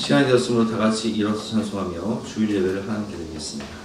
시간이 되었으므로 다 같이 일어서 찬송하며 주일 예배를 하나님께 드리겠습니다.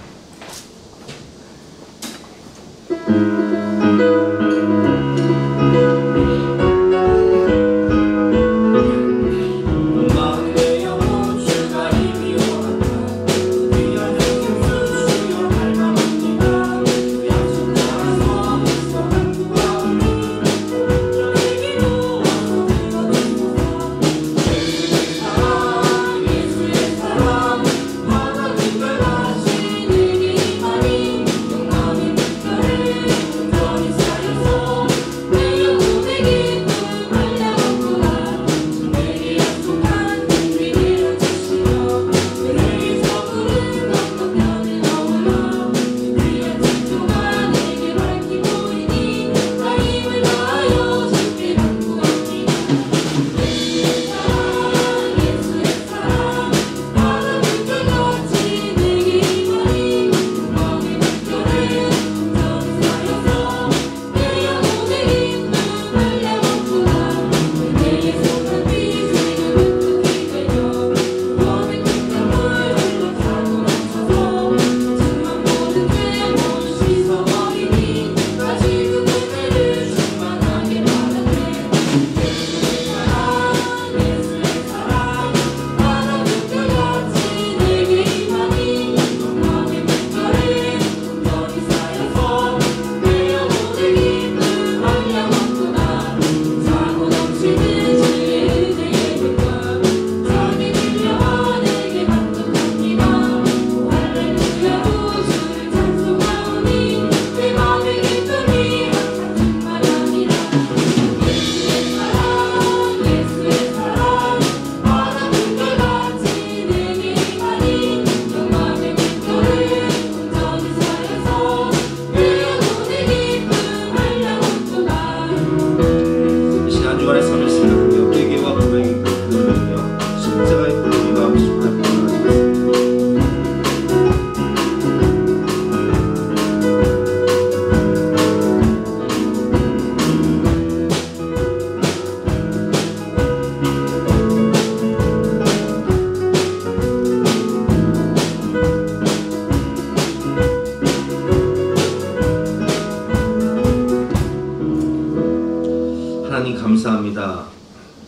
감사합니다.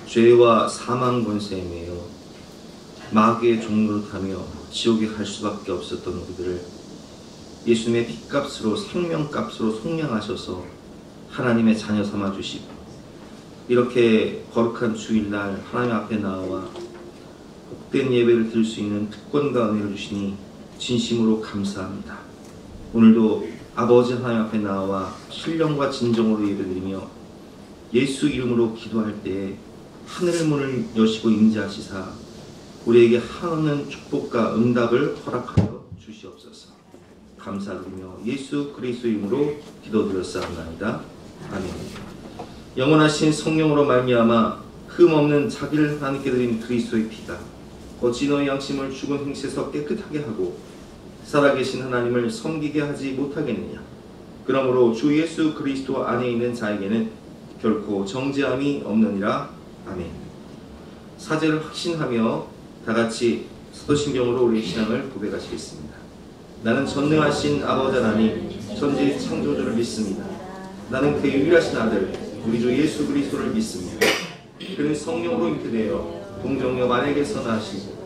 죄와 사망 권세에 매여 마귀의 종노릇하며 지옥에 갈 수밖에 없었던 우리들을 예수님의 피값으로 생명값으로 속량하셔서 하나님의 자녀 삼아주시고 이렇게 거룩한 주일날 하나님 앞에 나와 복된 예배를 드릴 수 있는 특권과 은혜를 주시니 진심으로 감사합니다. 오늘도 아버지 하나님 앞에 나와 신령과 진정으로 예배드리며 예수 이름으로 기도할 때에 하늘 문을 여시고 임재하시사 우리에게 한없는 축복과 응답을 허락하여 주시옵소서. 감사드리며 예수 그리스도 이름으로 기도드렸사옵나이다. 아멘. 영원하신 성령으로 말미암아 흠없는 자기를 하나님께 드린 그리스도의 피가 어찌 너의 양심을 죽은 행실에서 깨끗하게 하고 살아계신 하나님을 섬기게 하지 못하겠느냐. 그러므로 주 예수 그리스도 안에 있는 자에게는 결코 정죄함이 없느니라. 아멘. 사죄를 확신하며 다같이 사도신경으로 우리의 신앙을 고백하시겠습니다. 나는 전능하신 아버지 하나님 전지의 창조주를 믿습니다. 나는 그의 유일하신 아들 우리 주 예수 그리스도를 믿습니다. 그는 성령으로 잉태되어 동정녀 마리아에게서 나시고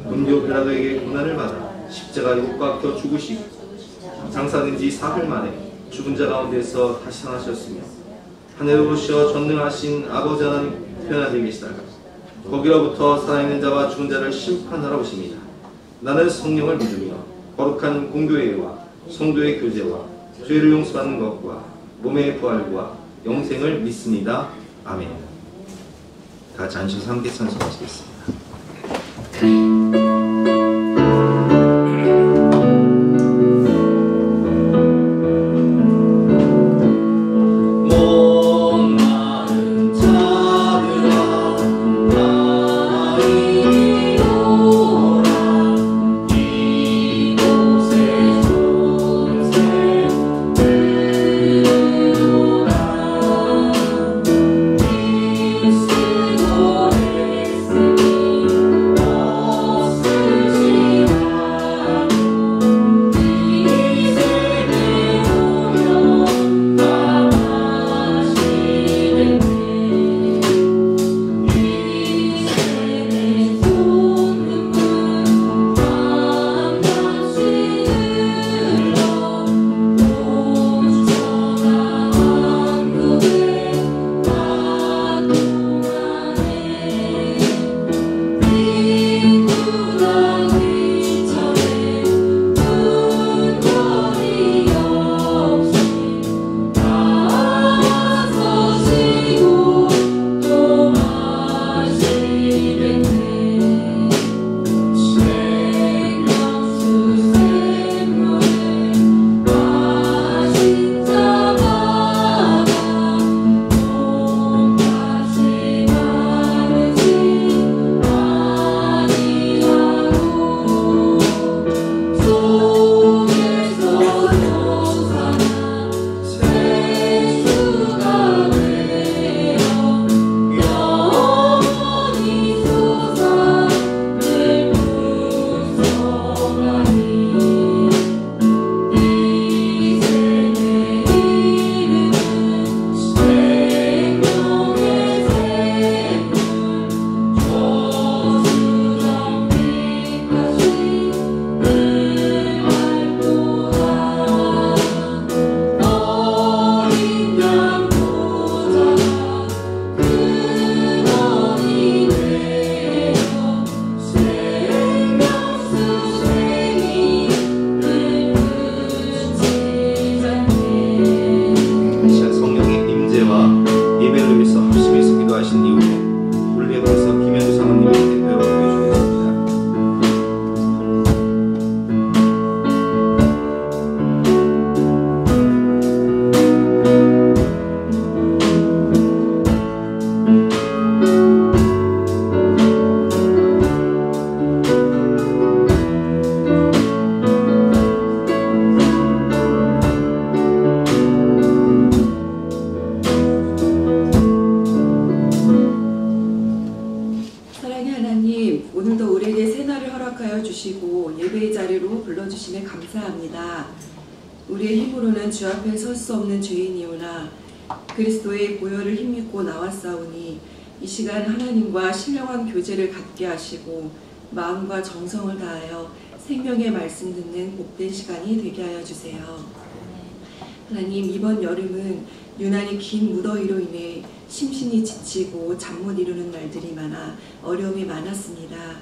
본디오 빌라도에게 고난을 받아 십자가에 못 박혀 죽으시고 장사된 지 사흘 만에 죽은 자 가운데서 다시 살아나셨으며 하늘로 오르셔 전능하신 아버지 하나님 편안히 계시다가 거기로부터 살아있는 자와 죽은 자를 심판하러 오십니다. 나는 성령을 믿으며 거룩한 공교회와 성도의 교제와 죄를 용서받는 것과 몸의 부활과 영생을 믿습니다. 아멘. 다 같이 앉으셔서 함께 찬송하시겠습니다. 하나님, 오늘도 우리에게 새날을 허락하여 주시고 예배의 자리로 불러주심에 감사합니다. 우리의 힘으로는 주 앞에 설 수 없는 죄인이오나 그리스도의 보혈을 힘입고 나왔사오니 이 시간 하나님과 신령한 교제를 갖게 하시고 마음과 정성을 다하여 생명의 말씀 듣는 복된 시간이 되게 하여 주세요. 하나님, 이번 여름은 유난히 긴 무더위로 인해 심신이 지치고 잠 못 이루는 날들이 많아 어려움이 많았습니다.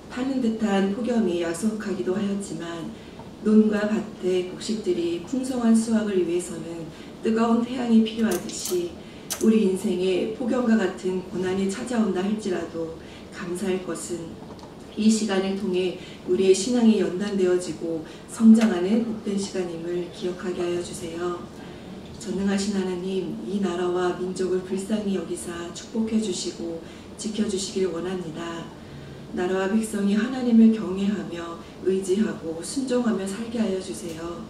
타는 듯한 폭염이 야속하기도 하였지만 논과 밭의 곡식들이 풍성한 수확을 위해서는 뜨거운 태양이 필요하듯이 우리 인생에 폭염과 같은 고난이 찾아온다 할지라도 감사할 것은 이 시간을 통해 우리의 신앙이 연단되어지고 성장하는 복된 시간임을 기억하게 하여 주세요. 전능하신 하나님, 이 나라와 민족을 불쌍히 여기사 축복해 주시고 지켜주시길 원합니다. 나라와 백성이 하나님을 경외하며 의지하고 순종하며 살게 하여 주세요.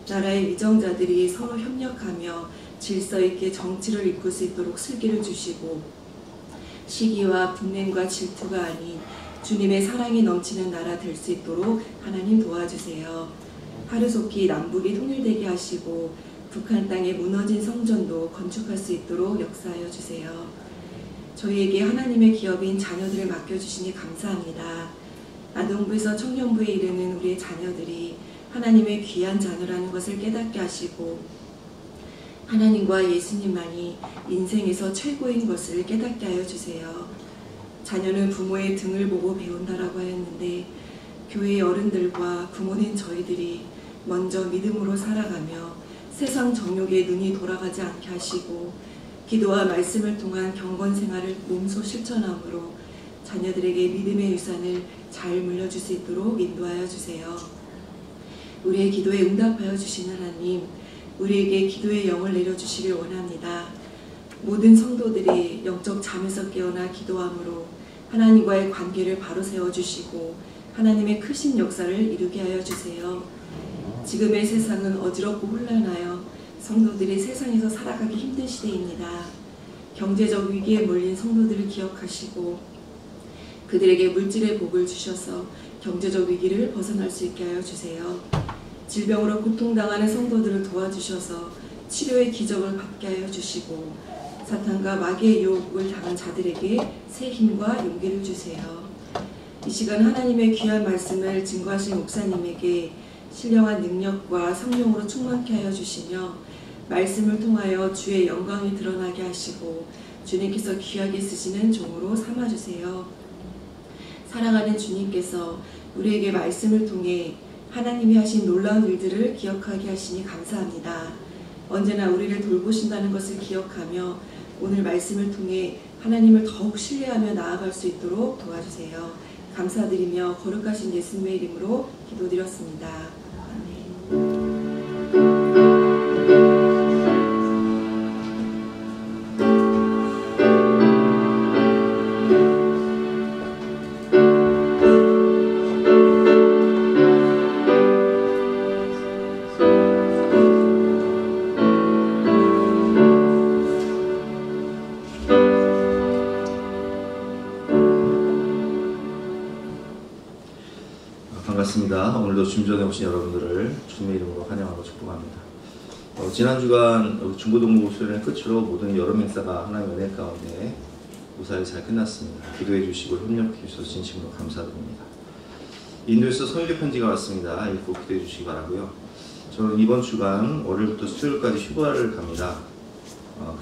나라의 위정자들이 서로 협력하며 질서 있게 정치를 이끌 수 있도록 슬기를 주시고 시기와 분냄과 질투가 아닌 주님의 사랑이 넘치는 나라 될 수 있도록 하나님 도와주세요. 하루속히 남북이 통일되게 하시고 북한 땅에 무너진 성전도 건축할 수 있도록 역사하여 주세요. 저희에게 하나님의 기업인 자녀들을 맡겨주시니 감사합니다. 아동부에서 청년부에 이르는 우리의 자녀들이 하나님의 귀한 자녀라는 것을 깨닫게 하시고 하나님과 예수님만이 인생에서 최고인 것을 깨닫게 하여 주세요. 자녀는 부모의 등을 보고 배운다라고 하였는데 교회의 어른들과 부모된 저희들이 먼저 믿음으로 살아가며 세상 정욕에 눈이 돌아가지 않게 하시고 기도와 말씀을 통한 경건 생활을 몸소 실천함으로 자녀들에게 믿음의 유산을 잘 물려줄 수 있도록 인도하여 주세요. 우리의 기도에 응답하여 주신 하나님, 우리에게 기도의 영을 내려주시길 원합니다. 모든 성도들이 영적 잠에서 깨어나 기도함으로 하나님과의 관계를 바로 세워주시고 하나님의 크신 역사를 이루게 하여 주세요. 지금의 세상은 어지럽고 혼란하여 성도들이 세상에서 살아가기 힘든 시대입니다. 경제적 위기에 몰린 성도들을 기억하시고 그들에게 물질의 복을 주셔서 경제적 위기를 벗어날 수 있게 하여 주세요. 질병으로 고통당하는 성도들을 도와주셔서 치료의 기적을 받게 하여 주시고 사탄과 마귀의 유혹을 당한 자들에게 새 힘과 용기를 주세요. 이 시간 하나님의 귀한 말씀을 증거하신 목사님에게 신령한 능력과 성령으로 충만케 하여 주시며 말씀을 통하여 주의 영광이 드러나게 하시고 주님께서 귀하게 쓰시는 종으로 삼아주세요. 사랑하는 주님께서 우리에게 말씀을 통해 하나님이 하신 놀라운 일들을 기억하게 하시니 감사합니다. 언제나 우리를 돌보신다는 것을 기억하며 오늘 말씀을 통해 하나님을 더욱 신뢰하며 나아갈 수 있도록 도와주세요. 감사드리며 거룩하신 예수님의 이름으로 기도드렸습니다. 아멘. 반갑습니다. 오늘도 주임전에 오신 여러분들을 주님의 이름으로 환영하고 축복합니다. 지난 주간 중고등부 수련회 끝으로 모든 여름 행사가 하나님의 은혜 가운데 무사히 잘 끝났습니다. 기도해 주시고 협력해 주셔서 진심으로 감사드립니다. 인도에서 선교 편지가 왔습니다. 읽고 기도해 주시기 바라고요. 저는 이번 주간 월요일부터 수요일까지 휴가를 갑니다.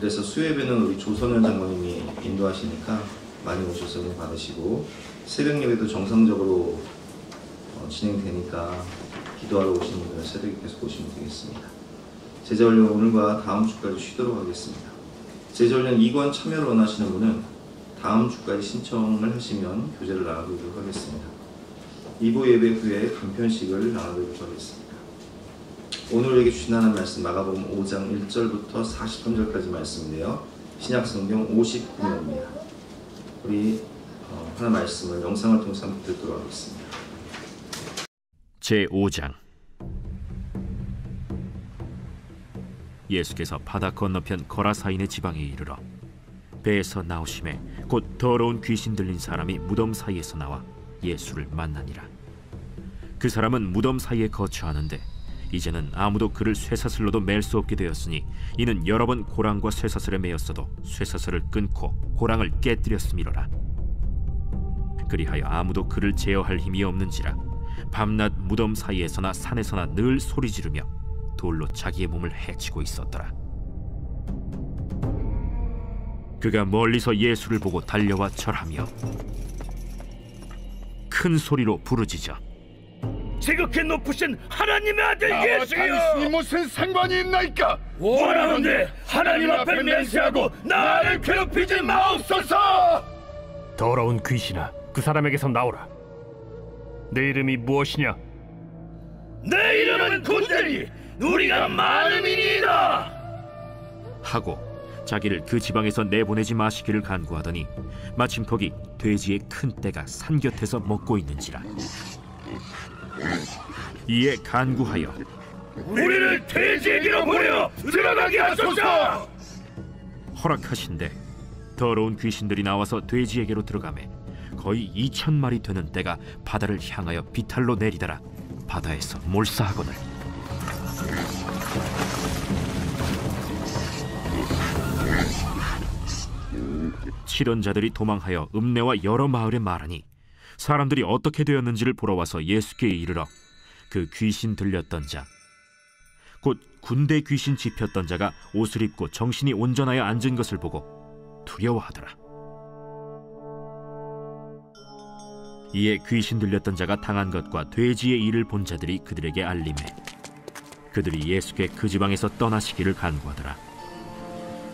그래서 수요예배는 우리 조선현 장모님이 인도하시니까 많이 오셔서 은혜 받으시고 새벽 예배도 정상적으로 진행되니까 기도하러 오시는 분들은 새벽에 계속 오시면 되겠습니다. 제자훈련 오늘과 다음 주까지 쉬도록 하겠습니다. 제자훈련 2권 참여를 원하시는 분은 다음 주까지 신청을 하시면 교제를 나눠드리도록 하겠습니다. 2부 예배 후에 간편식을 나눠드리도록 하겠습니다. 오늘 우리에게 주신 하나님 말씀 마가복음 5장 1절부터 43절까지 말씀인데요. 신약성경 59면입니다. 우리 하나님 말씀을 영상을 통해서 함께 듣도록 하겠습니다. 제5장 예수께서 바다 건너편 거라사인의 지방에 이르러 배에서 나오심에 곧 더러운 귀신 들린 사람이 무덤 사이에서 나와 예수를 만나니라. 그 사람은 무덤 사이에 거처하는데 이제는 아무도 그를 쇠사슬로도 맬 수 없게 되었으니 이는 여러 번 고랑과 쇠사슬에 매였어도 쇠사슬을 끊고 고랑을 깨뜨렸음이로라. 그리하여 아무도 그를 제어할 힘이 없는지라 밤낮 무덤 사이에서나 산에서나 늘 소리 지르며 돌로 자기의 몸을 해치고 있었더라. 그가 멀리서 예수를 보고 달려와 절하며 큰 소리로 부르짖어 지극히 높으신 하나님의 아들 예수여, 당신이 무슨 상관이 있나이까? 원하는데 하나님 앞에 맹세하고 나를 괴롭히지 마옵소서. 더러운 귀신아, 그 사람에게서 나오라. 내 이름이 무엇이냐? 내 이름은 군대니 우리가 많음이니이다 하고 자기를 그 지방에서 내보내지 마시기를 간구하더니 마침 거기 돼지의 큰 떼가 산 곁에서 먹고 있는지라. 이에 간구하여 우리를 돼지에게로 보내어 들어가게 하소서. 허락하신대 더러운 귀신들이 나와서 돼지에게로 들어가매 거의 2,000마리 되는 떼가 바다를 향하여 비탈로 내리다라 바다에서 몰사하거늘. 치던 자들이 도망하여 읍내와 여러 마을에 말하니 사람들이 어떻게 되었는지를 보러 와서 예수께 이르러 그 귀신 들렸던 자 곧 군대 귀신 집혔던 자가 옷을 입고 정신이 온전하여 앉은 것을 보고 두려워하더라. 이에 귀신 들렸던 자가 당한 것과 돼지의 일을 본 자들이 그들에게 알림해 그들이 예수께 그 지방에서 떠나시기를 간구하더라.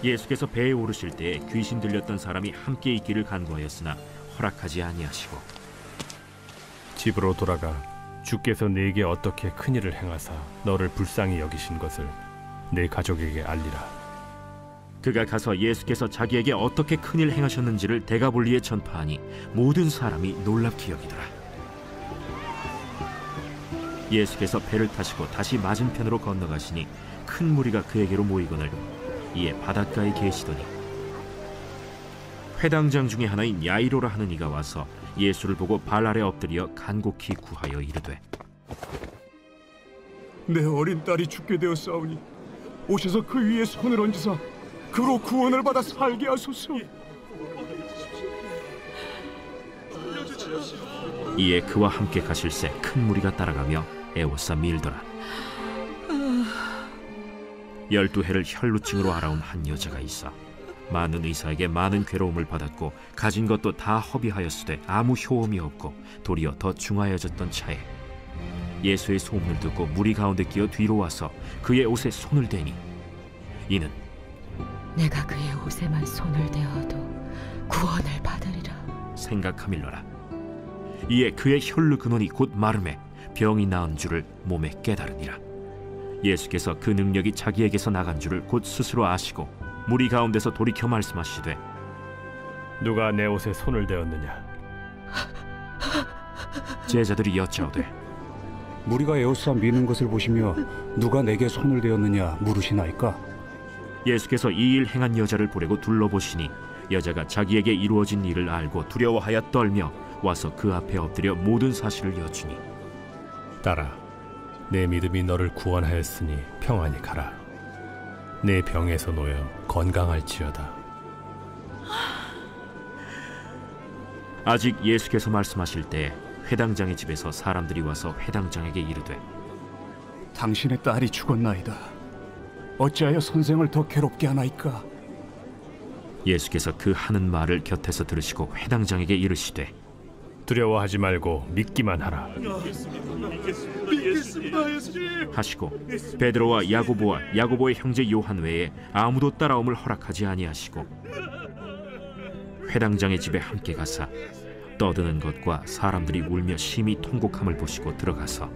예수께서 배에 오르실 때에 귀신 들렸던 사람이 함께 있기를 간구하였으나 허락하지 아니하시고 집으로 돌아가 주께서 네게 어떻게 큰일을 행하사 너를 불쌍히 여기신 것을 내 가족에게 알리라. 그가 가서 예수께서 자기에게 어떻게 큰일 행하셨는지를 데가볼리에 전파하니 모든 사람이 놀랍게 여기더라. 예수께서 배를 타시고 다시 맞은편으로 건너가시니 큰 무리가 그에게로 모이거늘 이에 바닷가에 계시더니 회당장 중에 하나인 야이로라 하는 이가 와서 예수를 보고 발 아래 엎드려 간곡히 구하여 이르되 내 어린 딸이 죽게 되었사오니 오셔서 그 위에 손을 얹으사 그로 구원을 받아 살게 하소서. 이에 그와 함께 가실새 큰 무리가 따라가며 애워싸 밀더라. 12해를 혈루증으로 알아온 한 여자가 있어 많은 의사에게 많은 괴로움을 받았고 가진 것도 다 허비하였으되 아무 효험이 없고 도리어 더 중하여졌던 차에 예수의 소문을 듣고 무리 가운데 끼어 뒤로 와서 그의 옷에 손을 대니 이는 내가 그의 옷에만 손을 대어도 구원을 받으리라 생각하밀러라. 이에 그의 혈루 근원이 곧 마름에 병이 나은 줄을 몸에 깨달으니라. 예수께서 그 능력이 자기에게서 나간 줄을 곧 스스로 아시고 무리 가운데서 돌이켜 말씀하시되 누가 내 옷에 손을 대었느냐? 제자들이 여짜오되 무리가 에워싸 미는 것을 보시며 누가 내게 손을 대었느냐 물으시나이까? 예수께서 이 일 행한 여자를 보려고 둘러보시니 여자가 자기에게 이루어진 일을 알고 두려워하여 떨며 와서 그 앞에 엎드려 모든 사실을 여쭈니 딸아, 내 믿음이 너를 구원하였으니 평안히 가라. 내 병에서 놓여 건강할지어다. 아직 예수께서 말씀하실 때 회당장의 집에서 사람들이 와서 회당장에게 이르되 당신의 딸이 죽었나이다. 어찌하여 선생을 더 괴롭게 하나이까? 예수께서 그 하는 말을 곁에서 들으시고 회당장에게 이르시되 두려워하지 말고 믿기만 하라. 하시고 베드로와 야고보와 야고보의 형제 요한 외에 아무도 따라옴을 허락하지 아니하시고 회당장의 집에 함께 가사 떠드는 것과 사람들이 울며 심히 통곡함을 보시고 들어가서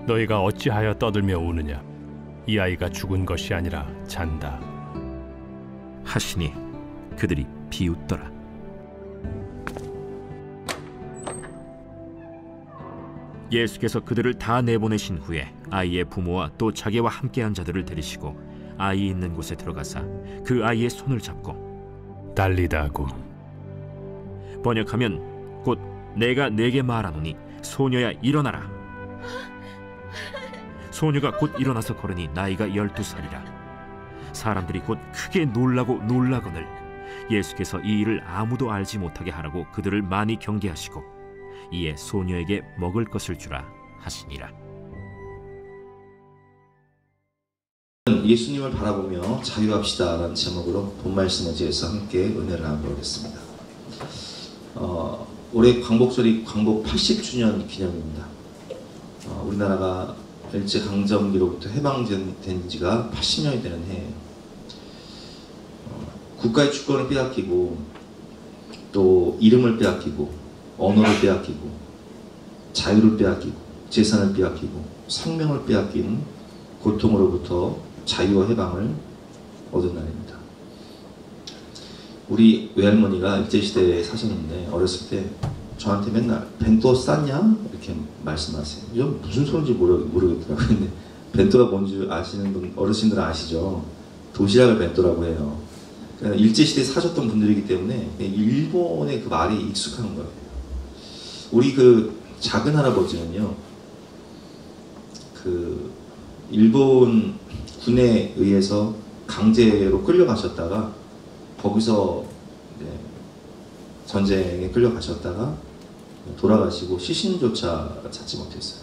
너희가 어찌하여 떠들며 우느냐? 이 아이가 죽은 것이 아니라 잔다. 하시니 그들이 비웃더라. 예수께서 그들을 다 내보내신 후에 아이의 부모와 또 자기와 함께한 자들을 데리시고 아이 있는 곳에 들어가사 그 아이의 손을 잡고 달리다고. 번역하면 곧 내가 네게 말하노니 소녀야 일어나라. 소녀가 곧 일어나서 걸으니 나이가 12살이라. 사람들이 곧 크게 놀라고 놀라거늘 예수께서 이 일을 아무도 알지 못하게 하라고 그들을 많이 경계하시고 이에 소녀에게 먹을 것을 주라 하시니라. 예수님을 바라보며 자유합시다 라는 제목으로 본 말씀을 지어서 함께 은혜를 나누겠습니다. 올해 광복절이 광복 80주년 기념입니다. 우리나라가 일제강점기로부터 해방된 지가 80년이 되는 해예요. 국가의 주권을 빼앗기고 또 이름을 빼앗기고 언어를 빼앗기고 자유를 빼앗기고 재산을 빼앗기고 생명을 빼앗긴 고통으로부터 자유와 해방을 얻은 날입니다. 우리 외할머니가 일제시대에 사셨는데 어렸을 때 저한테 맨날 벤또 쌌냐? 이렇게 말씀하세요. 이건 무슨 소리인지 모르겠더라고요. 근데 벤또가 뭔지 아시는 분, 어르신들은 아시죠? 도시락을 벤또라고 해요. 그러니까 일제시대에 사셨던 분들이기 때문에 일본의 그 말이 익숙한 거예요. 우리 그 작은 할아버지는요, 그 일본 군에 의해서 강제로 끌려가셨다가 거기서 전쟁에 끌려가셨다가 돌아가시고 시신조차 찾지 못했어요.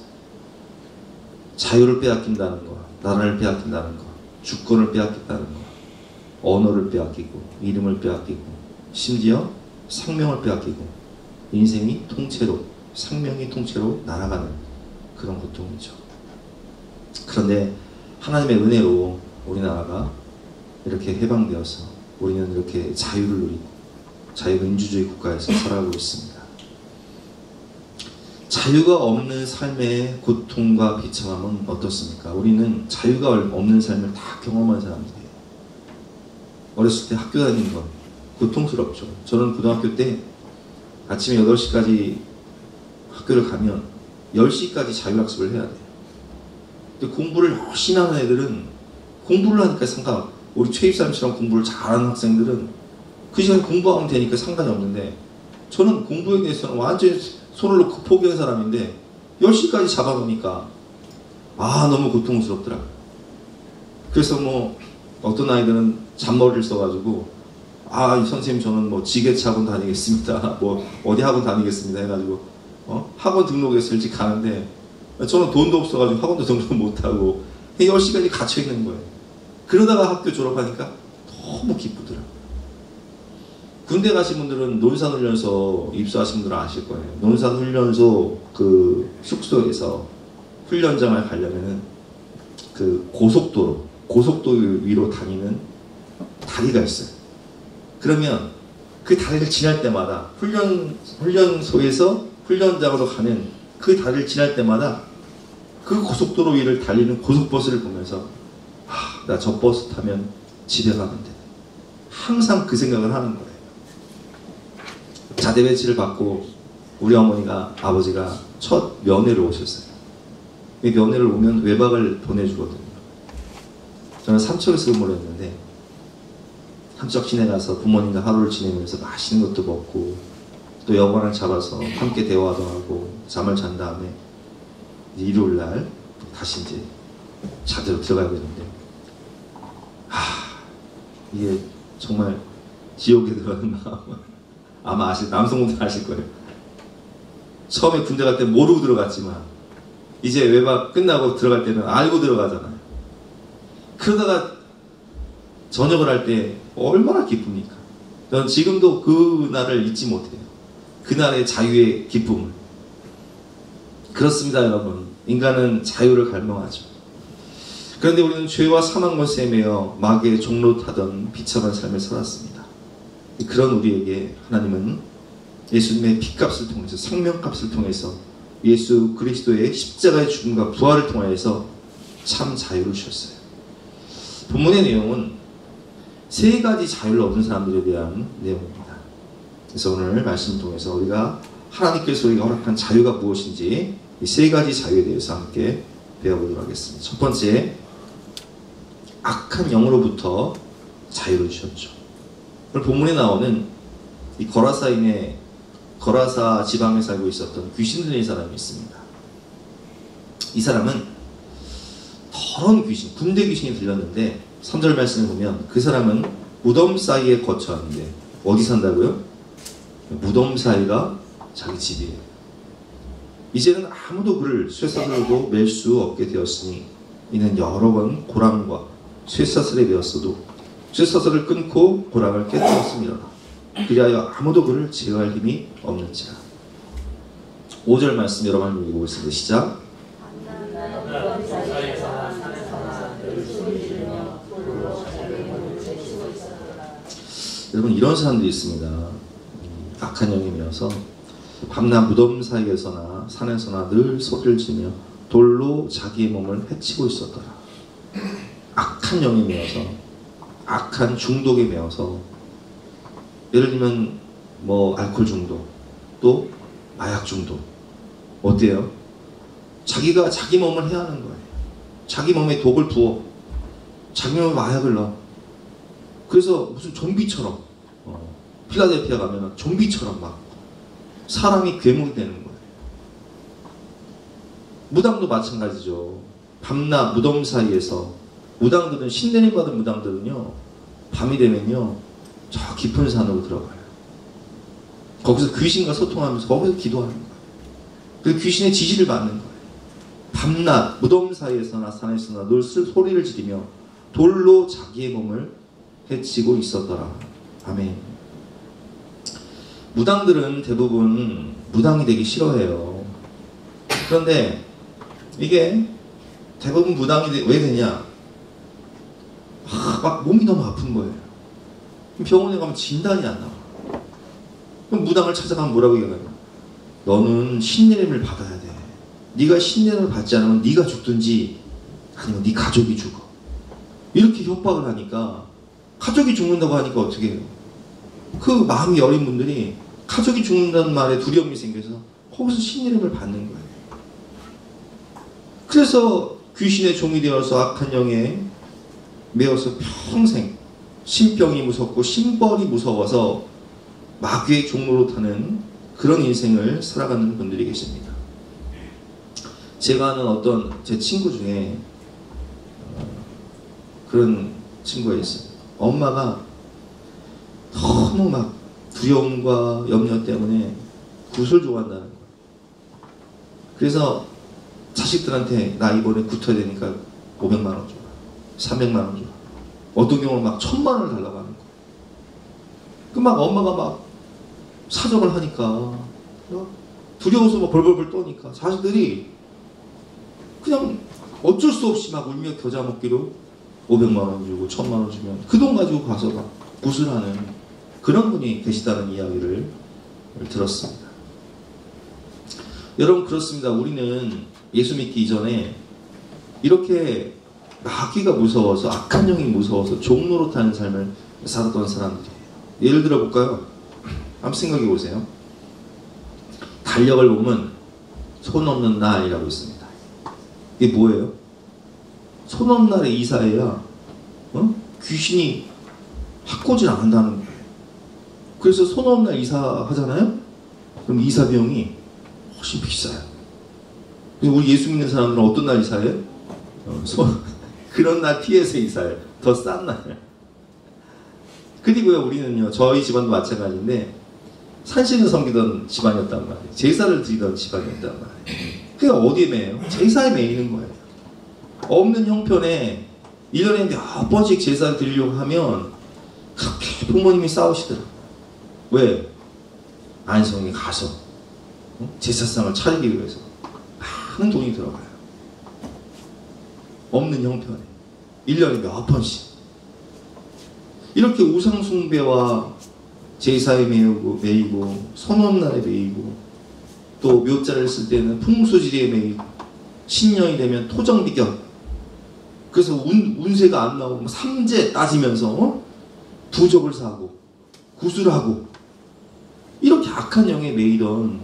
자유를 빼앗긴다는 거, 나라를 빼앗긴다는 거, 주권을 빼앗긴다는 거, 언어를 빼앗기고 이름을 빼앗기고 심지어 생명을 빼앗기고 인생이 통째로, 생명이 통째로 날아가는 그런 고통이죠. 그런데 하나님의 은혜로 우리나라가 이렇게 해방되어서 우리는 이렇게 자유를 누리고 자유민주주의 국가에서 살아가고 있습니다. 자유가 없는 삶의 고통과 비참함은 어떻습니까? 우리는 자유가 없는 삶을 다 경험한 사람들이에요. 어렸을 때 학교 다니는 건 고통스럽죠. 저는 고등학교 때 아침에 8시까지 학교를 가면 10시까지 자율학습을 해야 돼요. 근데 공부를 열심히 하는 애들은 공부를 하니까 상관없고, 우리 최입사님처럼 공부를 잘하는 학생들은 그 시간에 공부하면 되니까 상관이 없는데, 저는 공부에 대해서는 완전히 손을 놓고 포기한 사람인데 10시까지 잡아놓으니까 너무 고통스럽더라고요. 그래서 뭐 어떤 아이들은 잔머리를 써가지고 이 선생님 저는 뭐 지게차 학원 다니겠습니다, 뭐 어디 학원 다니겠습니다 해가지고 학원 등록해서 일찍 가는데, 저는 돈도 없어가지고 학원도 등록 못하고 10시까지 갇혀있는 거예요. 그러다가 학교 졸업하니까 너무 기쁘더라고요. 군대 가신 분들은 논산훈련소 입소하신 분들은 아실 거예요. 논산훈련소 그 숙소에서 훈련장을 가려면은 그 고속도 위로 다니는 다리가 있어요. 그러면 그 다리를 지날 때마다 훈련소에서 훈련장으로 가는 그 다리를 지날 때마다 그 고속도로 위를 달리는 고속버스를 보면서 나 저 버스 타면 집에 가면 돼. 항상 그 생각을 하는 거예요. 자대 배치를 받고 우리 아버지가 첫 면회를 오셨어요. 이 면회를 오면 외박을 보내주거든요. 저는 삼척에서 근무를 했는데 삼척 시내 가서 부모님과 하루를 지내면서 맛있는 것도 먹고 또 여관을 잡아서 함께 대화도 하고 잠을 잔 다음에 일요일날 다시 이제 자대로 들어가야 되는데 이게 정말 지옥에 들어가는 마음. 아마 남성분들 아실 거예요. 처음에 군대 갈 때 모르고 들어갔지만 이제 외박 끝나고 들어갈 때는 알고 들어가잖아요. 그러다가 전역을 할 때 얼마나 기쁩니까? 저는 지금도 그 날을 잊지 못해요. 그날의 자유의 기쁨을. 그렇습니다, 여러분. 인간은 자유를 갈망하죠. 그런데 우리는 죄와 사망 권세에 매여 마귀의 종로 타던 비참한 삶을 살았습니다. 그런 우리에게 하나님은 예수님의 피값을 통해서, 생명값을 통해서, 예수 그리스도의 십자가의 죽음과 부활을 통하여서 참 자유를 주셨어요. 본문의 내용은 3가지 자유를 얻은 사람들에 대한 내용입니다. 그래서 오늘 말씀을 통해서 우리가 하나님께서 우리가 허락한 자유가 무엇인지 이 3가지 자유에 대해서 함께 배워보도록 하겠습니다. 첫 번째, 악한 영으로부터 자유를 주셨죠. 오늘 본문에 나오는 이 거라사 지방에 살고 있었던 귀신 들린 사람이 있습니다. 이 사람은 더러운 귀신, 군대 귀신이 들렸는데 3절 말씀을 보면 그 사람은 무덤 사이에 거처하는데 어디 산다고요? 무덤 사이가 자기 집이에요. 이제는 아무도 그를 쇠사슬로도 맬 수 없게 되었으니 이는 여러 번 고랑과 쇠사슬에 매었어도 쇠사슬을 끊고 고랑을 깨뜨렸습니다. 그리하여 아무도 그를 제어할 힘이 없는지라. 5절 말씀 여러 번 읽어보겠습니다. 시작. 여러분, 이런 사람들이 있습니다. 악한 영이 메어서 밤낮 무덤 사이에서나 산에서나 늘 소리를 지르며 돌로 자기의 몸을 해치고 있었더라. 악한 영이 메어서, 악한 중독에 메어서, 예를 들면 뭐 알코올 중독, 또 마약 중독. 어때요? 자기가 자기 몸을 해야 하는 거예요. 자기 몸에 독을 부어, 자기 몸에 마약을 넣어. 그래서 무슨 좀비처럼, 필라델피아 가면 좀비처럼 막 사람이 괴물이 되는 거예요. 무당도 마찬가지죠. 밤낮 무덤 사이에서, 무당들은, 신내림 받은 무당들은요, 밤이 되면요 저 깊은 산으로 들어가요. 거기서 귀신과 소통하면서 거기서 기도하는 거예요. 그 귀신의 지시를 받는 거예요. 밤낮 무덤 사이에서나 산에서나 늘 소리를 지르며 돌로 자기의 몸을 해치고 있었더라. 아멘. 무당들은 대부분 무당이 되기 싫어해요. 그런데 이게 대부분 무당이 왜 되냐? 막 몸이 너무 아픈 거예요. 병원에 가면 진단이 안 나와. 그럼 무당을 찾아가면 뭐라고 얘기하냐? 너는 신내림을 받아야 돼. 네가 신내림을 받지 않으면 네가 죽든지 아니면 네 가족이 죽어. 이렇게 협박을 하니까, 가족이 죽는다고 하니까 어떻게 해요? 그 마음이 여린 분들이 가족이 죽는다는 말에 두려움이 생겨서 거기서 신내림을 받는 거예요. 그래서 귀신의 종이 되어서 악한 영에 매어서 평생 신병이 무섭고 신벌이 무서워서 마귀의 종로로 타는 그런 인생을 살아가는 분들이 계십니다. 제가 아는 어떤 제 친구 중에 그런 친구가 있어요. 엄마가 너무 막 두려움과 염려 때문에 굿을 좋아한다는 거예요. 그래서 자식들한테 나 이번에 굿해야 되니까 500만 원 줘, 300만 원 줘. 어떤 경우는 막 1000만 원을 달라고 하는 거예요. 그 막 엄마가 막 사정을 하니까 두려워서 막 벌벌벌 떠니까 자식들이 그냥 어쩔 수 없이 막 울며 겨자 먹기로 500만 원 주고 1000만 원 주면 그 돈 가지고 가서 막 굿을 하는 그런 분이 계시다는 이야기를 들었습니다. 여러분, 그렇습니다. 우리는 예수 믿기 이전에 이렇게 마귀가 무서워서, 악한 영이 무서워서 종노릇하는 삶을 살았던 사람들이에요. 예를 들어 볼까요? 한번 생각해 보세요. 달력을 보면 손 없는 날이라고 있습니다. 이게 뭐예요? 손 없는 날에 이사해야 귀신이 확고질 안 한다는 거예요. 그래서 손 없는 날 이사하잖아요? 그럼 이사 비용이 훨씬 비싸요. 그래서 우리 예수 믿는 사람들은 어떤 날 이사해요? 그런 날 피해서 이사해요. 더 싼 날. 그리고요, 우리는요, 저희 집안도 마찬가지인데 산신을 섬기던 집안이었단 말이에요. 제사를 드리던 집안이었단 말이에요. 그게 어디에 매여요? 제사에 매이는 거예요. 없는 형편에 1년에 몇 번씩 제사를 드리려고 하면 그렇게 부모님이 싸우시더라고요. 왜? 안성에 가서 제사상을 차리기 위해서 많은 돈이 들어가요. 없는 형편에 1년에 몇 번씩 이렇게 우상숭배와 제사에 매이고 선원날에 매이고 또 묘자를 쓸 때는 풍수지리에 매이고 신년이 되면 토정비견, 그래서 운세가 안 나오고 삼재 따지면서 부적을 사고 구슬하고 이렇게 악한 영에 매이던,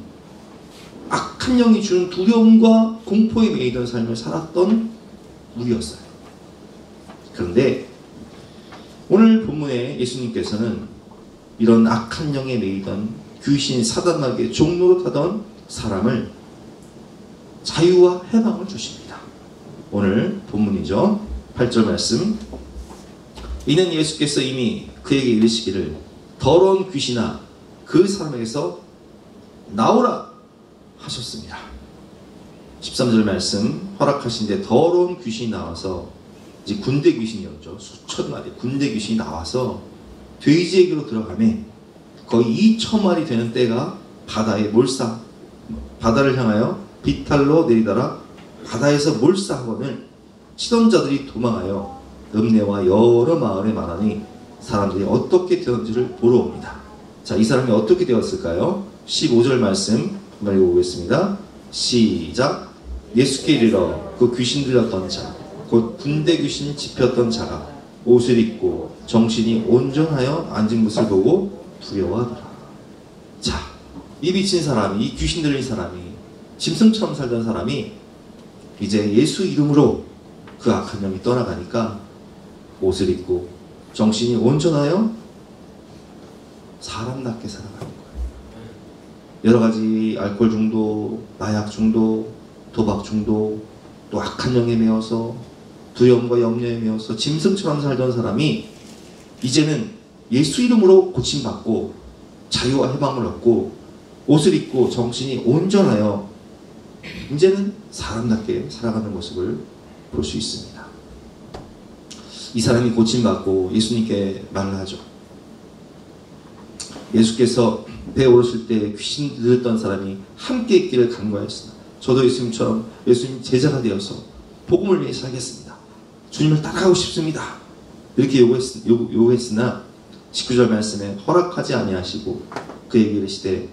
악한 영이 주는 두려움과 공포에 매이던 삶을 살았던 우리였어요. 그런데 오늘 본문에 예수님께서는 이런 악한 영에 매이던 귀신 사단에게 종로로 타던 사람을 자유와 해방을 주십니다. 오늘 본문이죠. 8절 말씀. 이는 예수께서 이미 그에게 이르시기를 더러운 귀신아 그 사람에게서 나오라 하셨습니다. 13절 말씀 허락하신데 더러운 귀신이 나와서, 이제 군대 귀신이었죠. 수천 마리 군대 귀신이 나와서 돼지에게로 들어가매 거의 2,000마리 되는 떼가 바다를 향하여 비탈로 내리다라 바다에서 몰사하거늘 치던 자들이 도망하여 읍내와 여러 마을에 말하니 사람들이 어떻게 되었는지를 보러 옵니다. 자, 이 사람이 어떻게 되었을까요? 15절 말씀 한번 읽어보겠습니다. 시작. 예수께 이르러 그 귀신 들렸던 자, 곧 군대 귀신이 집혔던 자가 옷을 입고 정신이 온전하여 앉은 것을 보고 두려워하더라. 자, 이 미친 사람이, 이 귀신 들린 사람이, 짐승처럼 살던 사람이 이제 예수 이름으로 그 악한 영이 떠나가니까 옷을 입고 정신이 온전하여 사람답게 살아가는 거예요. 여러 가지 알코올 중독, 마약 중독, 도박 중독, 또 악한 영에 매여서 두려움과 염려에 매여서 짐승처럼 살던 사람이 이제는 예수 이름으로 고침받고 자유와 해방을 얻고 옷을 입고 정신이 온전하여 이제는 사람답게 살아가는 모습을 볼 수 있습니다. 이 사람이 고침받고 예수님께 말을 하죠. 예수께서 배에 오르실 때 귀신 들렸던 사람이 함께 있기를 간구하였으나 저도 예수님처럼 예수님 제자가 되어서 복음을 위해 살겠습니다. 주님을 따라가고 싶습니다. 이렇게 요구했으나 19절 말씀에 허락하지 아니하시고 그에게 이르시되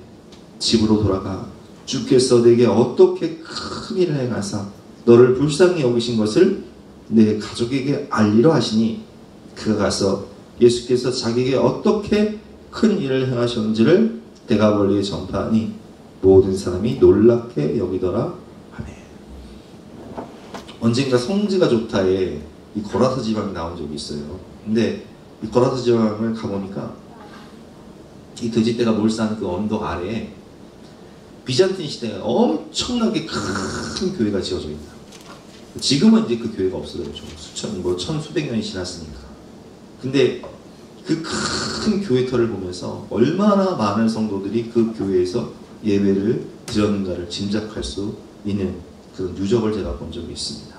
집으로 돌아가 주께서 내게 어떻게 큰 일을 행하사 너를 불쌍히 여기신 것을 내 가족에게 알리려 하시니 그가 가서 예수께서 자기에게 어떻게 큰 일을 행하셨는지를 대가벌리에 전파하니 모든 사람이 놀랍게 여기더라 하네. 언젠가 성지가 좋다에 이 고라사 지방이 나온 적이 있어요. 근데 이 고라사 지방을 가보니까 이 돼지떼가 몰사하는 그 언덕 아래에 비잔틴 시대에 엄청나게 큰 교회가 지어져 있다. 지금은 이제 그 교회가 없어졌죠. 천수백 년이 지났으니까. 근데 그 큰 교회터를 보면서 얼마나 많은 성도들이 그 교회에서 예배를 드렸는가를 짐작할 수 있는 그런 누적을 제가 본 적이 있습니다.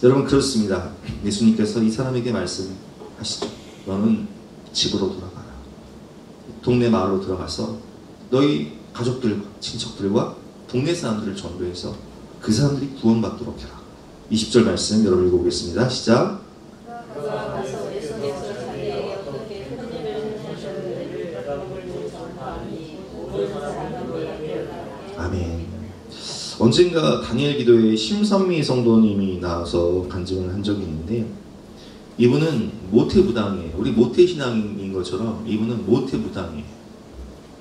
여러분, 그렇습니다. 예수님께서 이 사람에게 말씀하시죠. 너는 집으로 돌아가라. 동네 마을로 들어가서 너희 가족들과 친척들과 동네 사람들을 전도해서 그 사람들이 구원받도록 해라. 20절 말씀 여러분 읽어보겠습니다. 시작. 아멘. 언젠가 다니엘 기도에 심선미 성도님이 나와서 간증을 한 적이 있는데, 이분은 모태부당이에요. 우리 모태신앙인 것처럼 이분은 모태부당이에요.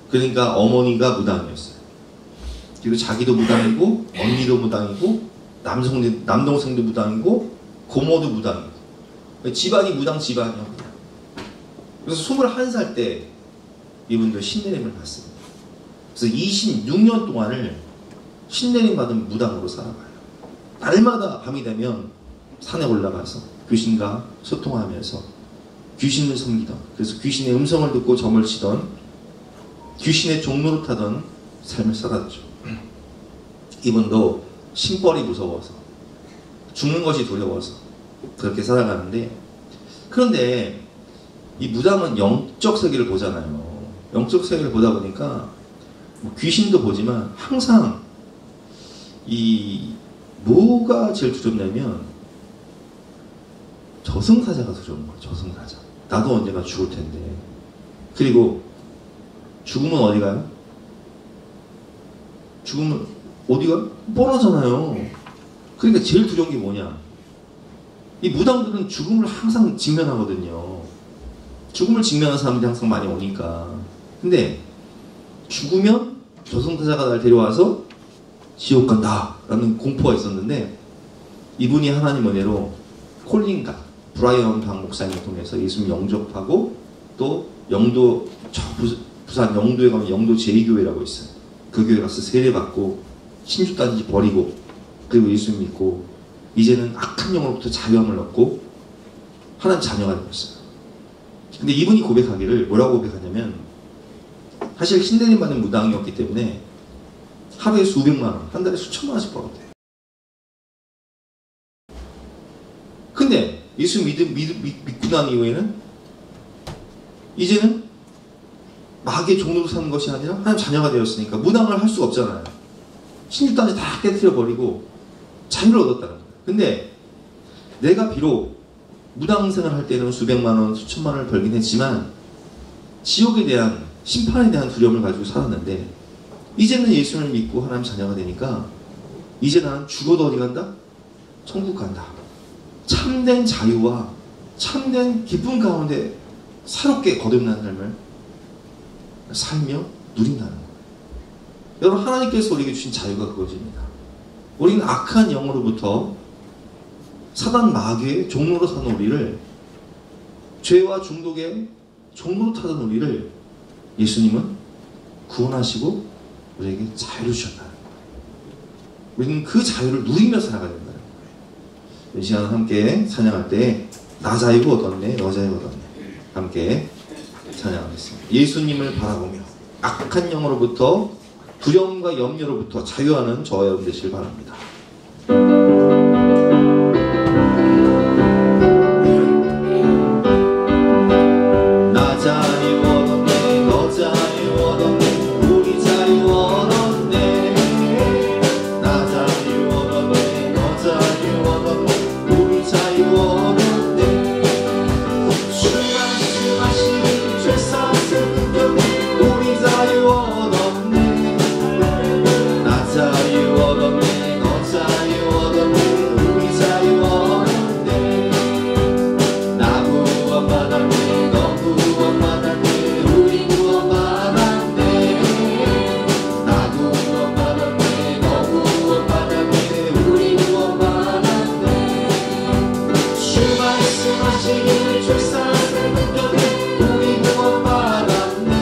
그러니까 어머니가 무당이었어요. 그리고 자기도 무당이고 언니도 무당이고 남동생도 무당이고 고모도 무당이고 집안이 무당 집안이야 그냥. 그래서 21살 때 이분도 신내림을 받습니다. 그래서 26년 동안을 신내림 받은 무당으로 살아가요. 날마다 밤이 되면 산에 올라가서 귀신과 소통하면서 귀신을 섬기던, 그래서 귀신의 음성을 듣고 점을 치던, 귀신의 종로로 타던 삶을 살았죠. 이분도 심벌이 무서워서 죽는 것이 두려워서 그렇게 살아가는데, 그런데 이 무당은 영적 세계를 보잖아요. 영적 세계를 보다 보니까 귀신도 보지만 항상 이 뭐가 제일 두렵냐면 저승사자가 두려운 거예요. 저승사자. 나도 언젠가 죽을 텐데. 그리고 죽으면 어디 가요? 죽으면 어디가? 뻔하잖아요. 그러니까 제일 두려운 게 뭐냐? 이 무당들은 죽음을 항상 직면하거든요. 죽음을 직면하는 사람들이 항상 많이 오니까. 근데 죽으면 저승사자가 날 데려와서 지옥 간다 라는 공포가 있었는데, 이분이 하나님 은혜로 콜린가 브라이언 박 목사님을 통해서 예수님 영접하고 또 영도 부산 영도에 가면 영도 제2교회라고 있어요. 그 교회 가서 세례받고 신주단지 버리고 그리고 예수 믿고 이제는 악한 영으로부터 자유함을 얻고 하나님 자녀가 되었어요. 근데 이분이 고백하기를 뭐라고 고백하냐면 사실 신대림 받는 무당이었기 때문에 하루에 수백만 원, 한 달에 수천만 원씩 벌었대요. 근데 예수 믿고 난 이후에는 이제는 마귀의 종로로 사는 것이 아니라 하나님 자녀가 되었으니까 무당을 할 수가 없잖아요. 신주단지 다 깨트려버리고 자유를 얻었다는 거예요. 근데 내가 비록 무당생활 할 때는 수백만 원, 수천만 원을 벌긴 했지만 지옥에 대한 심판에 대한 두려움을 가지고 살았는데 이제는 예수를 믿고 하나님 자녀가 되니까 이제 나는 죽어도 어디 간다? 천국 간다. 참된 자유와 참된 기쁨 가운데 새롭게 거듭난 삶을 살며 누린다는 거예요. 여러분, 하나님께서 우리에게 주신 자유가 그것입니다. 우리는 악한 영으로부터 사단 마귀의 종로로 사는 우리를, 죄와 중독의 종로로 타던 우리를 예수님은 구원하시고 우리에게 자유를 주셨다는 거예요. 우리는 그 자유를 누리며 살아가야 된다는 거예요. 이 시간 함께 찬양할 때 나 자유 얻었네, 너 자유 얻었네 함께 찬양하겠습니다. 예수님을 바라보며 악한 영으로부터, 두려움과 염려로부터 자유하는 저와 여러분 되시길 바랍니다. 나 자유 얻었네, 너 자유 얻었네, 우리 자유 얻었네. 나 자유 얻었네, 너 자유 얻었네, 우리 자유 얻었네. 주 말씀하시니 죄 사슬 끊겼네, 우리 자유 얻었네. 나 자유 얻었네, 너 자유 얻었네, 우리 자유 얻었네. 나 구원받았네, 너 구원받았네, 우리 구원받았네. 나 구원받았네, 너 구원받았네, 우리 구원받았네. 주 말씀하시기를 죄 사슬 끊겼네, 우리 구원받았네.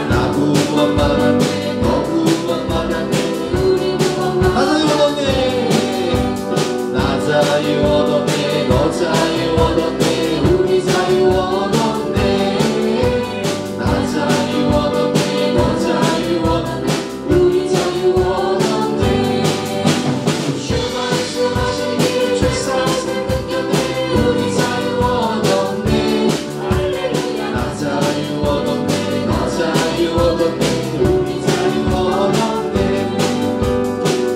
나 구원받았네, 너 구원받았네, 우리 구원받았네. 나 자유 얻었네, 너 자유 얻었네, 우리 자유 얻었네. 나 자유 얻었네, 너 자유 얻었네, 우리 자유 얻었네. 주 말씀하시기를 죄 사슬 끊겼네, 우리 자유 얻었네. 나 자유 얻었네, 너 자유 얻었네, 우리 자유 얻었네.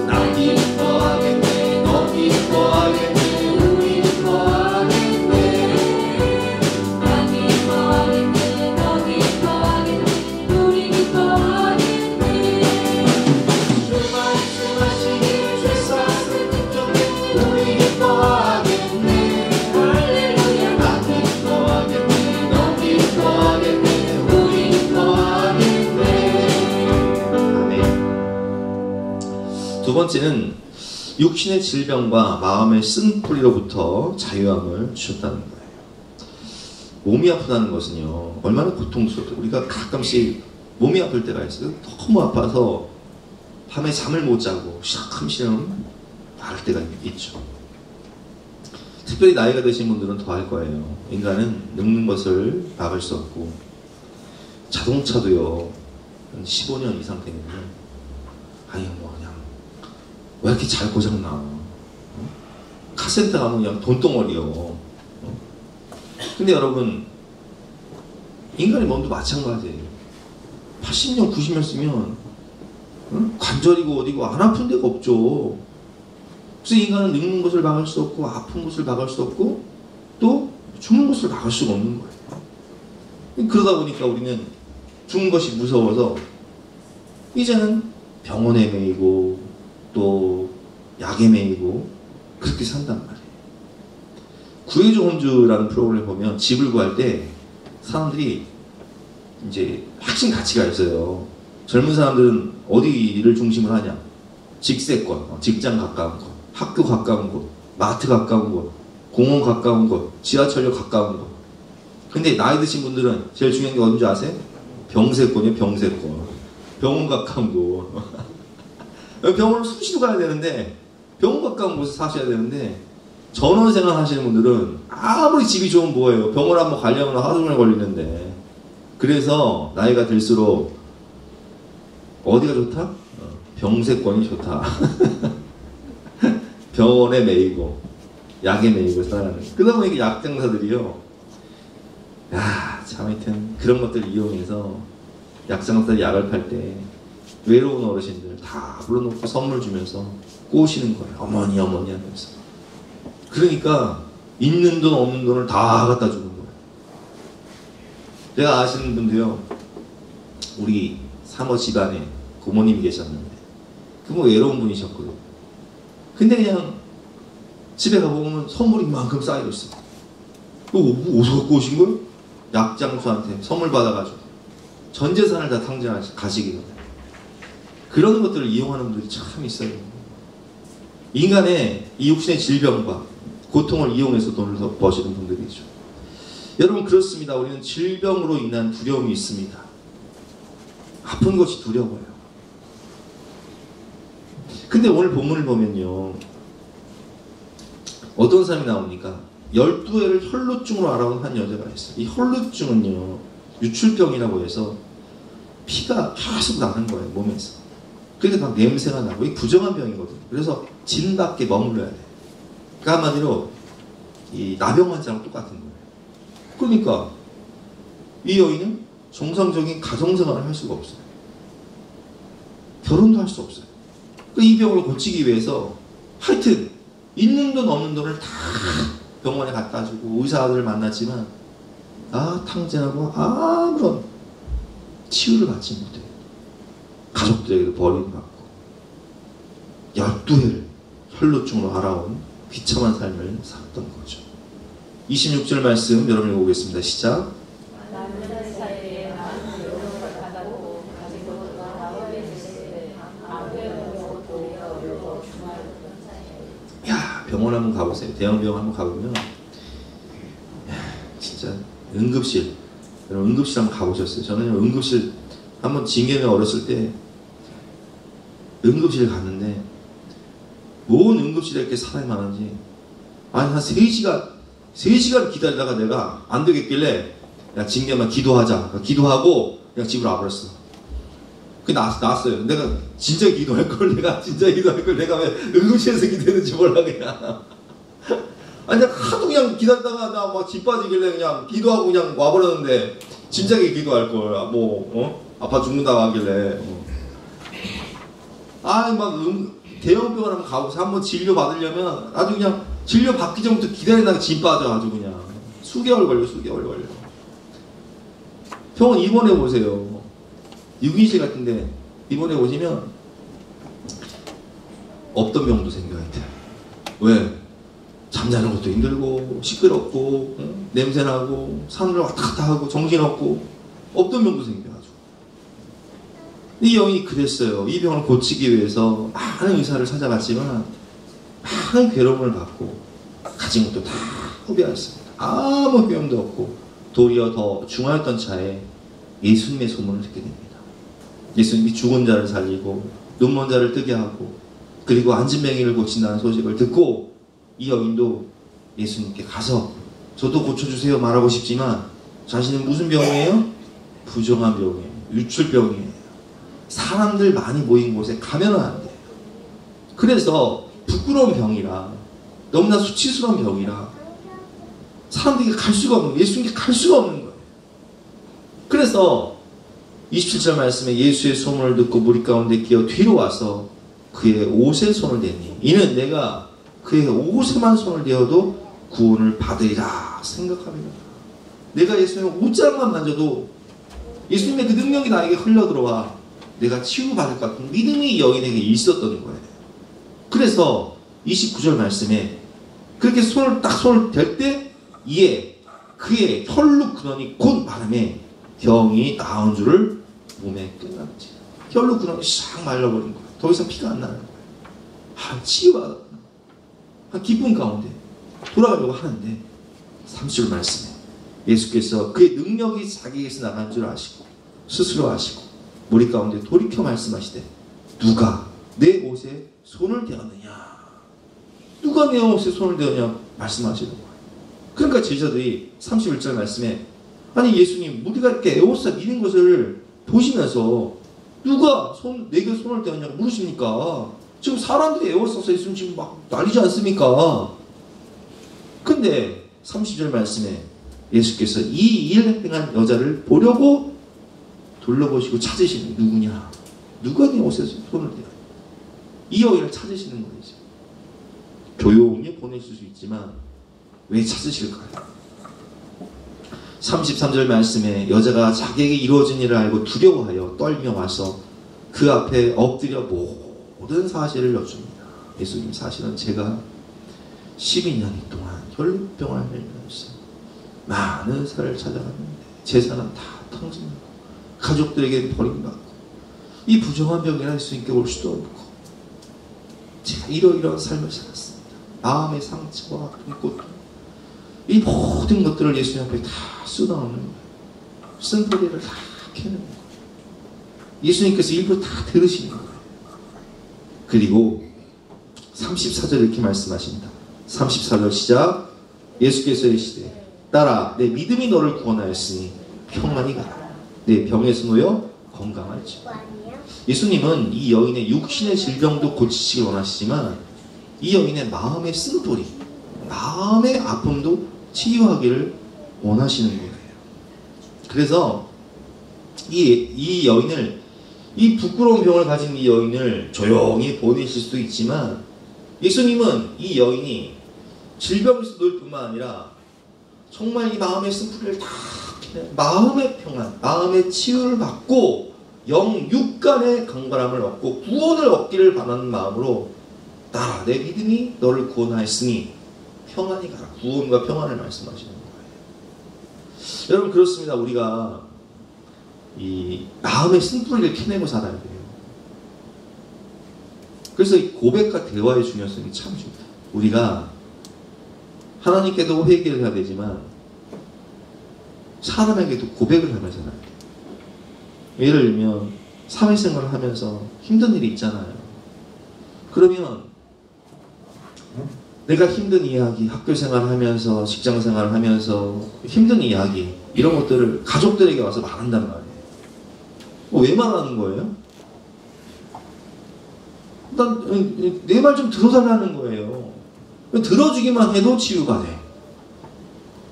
나 기뻐하겠네, 너 기뻐하겠네, 우리 기뻐하겠네. 나 기뻐하겠네, 너 기뻐하겠네, 우리 기뻐하겠네. 주 말씀하시기를 죄 사슬 끊겼네, 우리 기뻐하겠네. 나 기뻐하겠네, 너 기뻐하겠네, 우리 기뻐하겠네. 아멘. 두 번째는 육신의 질병과 마음의 쓴뿌리로부터 자유함을 주셨다는 거예요. 몸이 아프다는 것은요, 얼마나 고통스럽죠. 우리가 가끔씩 몸이 아플 때가 있어요. 너무 아파서 밤에 잠을 못 자고 시험시험 앓을 때가 있죠. 특별히 나이가 드신 분들은 더 할 거예요. 인간은 늙는 것을 막을 수 없고, 자동차도요, 한 15년 이상 되면 아니 뭐 그냥 왜 이렇게 잘 고장나? 카센터 가면 그냥 돈덩어리요. 근데 여러분, 인간의 몸도 마찬가지예요. 80년, 90년 쓰면 관절이고 어디고 안 아픈 데가 없죠. 그래서 인간은 늙는 것을 막을 수 없고, 아픈 것을 막을 수 없고, 또 죽는 것을 막을 수가 없는 거예요. 그러다 보니까 우리는 죽는 것이 무서워서 이제는 병원에 매이고 또 약에 매이고 그렇게 산단 말이에요. 구해줘 홈즈라는 프로그램을 보면 집을 구할 때 사람들이 이제 핵심 가치가 있어요. 젊은 사람들은 어디를 중심으로 하냐? 직세권, 직장 가까운 곳, 학교 가까운 곳, 마트 가까운 곳, 공원 가까운 곳, 지하철역 가까운 곳. 근데 나이 드신 분들은 제일 중요한 게 어딘지 아세요? 병세권이에요. 병세권. 병원 가까운 곳. 병원을 수시로 가야 되는데 병원 가까운 곳에 사셔야 되는데 전원생활 하시는 분들은 아무리 집이 좋으면 뭐예요. 병원 한번 가려면 하루 종일 걸리는데. 그래서 나이가 들수록 어디가 좋다? 병세권이 좋다. 병원에 매이고 약에 매이고 살아가는. 그러다 보니 약장사들이요. 야, 참 하여튼 그런 것들 이용해서 약장사들이 약을 팔 때 외로운 어르신들 다 불러놓고 선물 주면서 꼬시는 거예요. 어머니 어머니 하면서. 그러니까 있는 돈 없는 돈을 다 갖다 주는 거예요. 제가 아시는 분도요. 우리 사모 집안에 고모님이 계셨는데 그분 외로운 분이셨거든요. 근데 그냥 집에 가보면 선물이 이만큼 쌓여 있어요. 어디서 갖고 오신 거예요? 약장수한테 선물 받아가지고 전 재산을 다 탕진하시기도. 그런 것들을 이용하는 분들이 참 있어요. 인간의 이 육신의 질병과 고통을 이용해서 돈을 더 버시는 분들이죠. 여러분 그렇습니다. 우리는 질병으로 인한 두려움이 있습니다. 아픈 것이 두려워요. 근데 오늘 본문을 보면요. 어떤 사람이 나오니까 12회를 혈루증으로 알아온 한 여자가 있어요. 이 혈루증은요. 유출병이라고 해서 피가 계속 나는 거예요. 몸에서. 그러니까 막 냄새가 나고 이 부정한 병이거든요. 그래서 진 밖에 머물러야 돼요. 그러니까 한마디로 이 나병 환자랑 똑같은 거예요. 그러니까 이 여인은 정상적인 가정생활을 할 수가 없어요. 결혼도 할 수 없어요. 그러니까 이 병을 고치기 위해서 하여튼 있는 돈 없는 돈을 다 병원에 갖다 주고 의사들을 만났지만 탕진하고 아무런 치유를 받지 못해요. 가족들에게도 버림받고 12회를 혈루증으로 알아온 비참한 삶을 살았던 거죠. 26절 말씀 여러분 읽어보겠습니다. 시작. 야, 병원 한번 가보세요. 대형병원 한번 가보면 진짜 응급실, 여러분 응급실 한번 가보셨어요? 저는 응급실 한번 징계에 어렸을 때 응급실 갔는데 뭔 응급실에 이렇게 사람이 많은지 한 3시간 기다리다가 내가 안 되겠길래 야 징계만 기도하자. 기도하고 그냥 집으로 와버렸어. 그 나왔어요. 내가 진짜 기도할 걸 내가 왜 응급실에서 기도했는지 몰라 그냥. 아니 내가 하도 그냥 기다리다가 나 막 집 빠지길래 그냥 기도하고 그냥 와버렸는데 진작에 기도할 걸. 아파 죽는다고 하길래. 대형병원 한번 가보세요. 한번 진료 받으려면 아주 그냥 진료 받기 전부터 기다리다가 진 빠져. 아주 그냥 수개월 걸려. 병원 입원해 보세요. 6인실 같은데 입원해 보시면 없던 병도 생겨야 돼. 왜? 잠자는 것도 힘들고 시끄럽고 냄새나고 산을 왔다 갔다 하고 정신없고 없던 병도 생겨가지고. 이 여인이 그랬어요. 이 병을 고치기 위해서 많은 의사를 찾아갔지만 많은 괴로움을 받고 가진 것도 다 후벼였습니다. 아무 효용도 없고 도리어 더 중하였던 차에 예수님의 소문을 듣게 됩니다. 예수님이 죽은 자를 살리고 눈먼 자를 뜨게 하고 그리고 안진뱅이를 고친다는 소식을 듣고 이 여인도 예수님께 가서 저도 고쳐주세요 말하고 싶지만 자신은 무슨 병이에요? 부정한 병이에요. 유출병이에요. 사람들 많이 모인 곳에 가면 안 돼요. 그래서 부끄러운 병이라 너무나 수치스러운 병이라 사람들에게 갈 수가 없는 거예요. 예수님께 갈 수가 없는 거예요. 그래서 27절 말씀에 예수의 소문을 듣고 무리 가운데 끼어 뒤로 와서 그의 옷에 손을 대니 이는 내가 그의 옷에만 손을 대어도 구원을 받으리라 생각합니다. 내가 예수님의 옷자락만 만져도 예수님의 그 능력이 나에게 흘러들어와 내가 치유받을 것 같은 믿음이 이 여인에게 있었던 거예요. 그래서 29절 말씀에 그렇게 손을 댈 때 그의 혈루 근원이 곧 마름에 병이 나은 줄을 몸에 깨달았지. 혈루 근원이 싹 말라버린 거예요. 더 이상 피가 안 나는 거예요. 치유받았구나. 기쁨 가운데 돌아가려고 하는데 30절 말씀에 예수께서 그의 능력이 자기에게서 나간 줄 아시고 스스로 아시고 무리 가운데 돌이켜 말씀하시되 누가 내 옷에 손을 대었느냐, 누가 내 옷에 손을 대었냐 말씀하시는 거예요. 그러니까 제자들이 31절 말씀에 아니 예수님 우리가 이렇게 에워싸 미는 것을 보시면서 누가 내게 손을 대었냐고 물으십니까? 지금 사람들이 에워싸서 있으면 지금 막 난리지 않습니까? 근데 30절 말씀에 예수께서 이 일 행한 여자를 보려고 둘러보시고 찾으시는 누구냐? 누가 내 옷에 손을 대었냐? 이 여인을 찾으시는 거죠. 조용히 보내실 수 있지만 왜 찾으실까요? 33절 말씀에 여자가 자기에게 이루어진 일을 알고 두려워하여 떨며 와서 그 앞에 엎드려 모든 사실을 여줍니다. 예수님, 사실은 제가 12년 동안 혈루병을 앓면서 많은 사람을 찾아갔는데 재산은 다 탕진하고 가족들에게 버림받고 이 부정한 병이라 예수님께 올 수도 없고 제가 이러이러한 삶을 살았습니다. 마음의 상처와 아픈 고통, 이 모든 것들을 예수님 앞에 다 쏟아놓는 거예요. 쓴소리를 다 캐는 거예요. 예수님께서 일부 다 들으시는 거예요. 그리고 34절 이렇게 말씀하십니다. 34절 시작. 예수께서 이르시되 딸아 내 믿음이 너를 구원하였으니 평안히 가라. 내 병에서 놓여 건강할지어다. 예수님은 이 여인의 육신의 질병도 고치시길 원하시지만 이 여인의 마음의 쓴소리, 마음의 아픔도 치유하기를 원하시는 거예요. 그래서 이 여인을, 이 부끄러운 병을 가진 이 여인을 조용히 보내실 수도 있지만 예수님은 이 여인이 질병에서 놓을 뿐만 아니라 정말 이 마음의 쓴소리를 다 마음의 평안, 마음의 치유를 받고 영육간의 강건함을 얻고 구원을 얻기를 바라는 마음으로 딸아 내 믿음이 너를 구원하였으니 평안히 가라. 구원과 평안을 말씀하시는 거예요. 여러분 그렇습니다. 우리가 이 마음의 쓴뿌리를 캐내고 살아야 돼요. 그래서 이 고백과 대화의 중요성이 참 중요해요. 우리가 하나님께도 회개를 해야 되지만 사람에게도 고백을 하면서 살아야 돼요. 예를 들면 사회생활을 하면서 힘든 일이 있잖아요. 그러면 내가 힘든 이야기, 학교생활을 하면서 직장생활을 하면서 힘든 이야기 이런 것들을 가족들에게 와서 말한단 말이에요. 왜 말하는 거예요? 일단 내 말 좀 들어달라는 거예요. 들어주기만 해도 치유가 돼.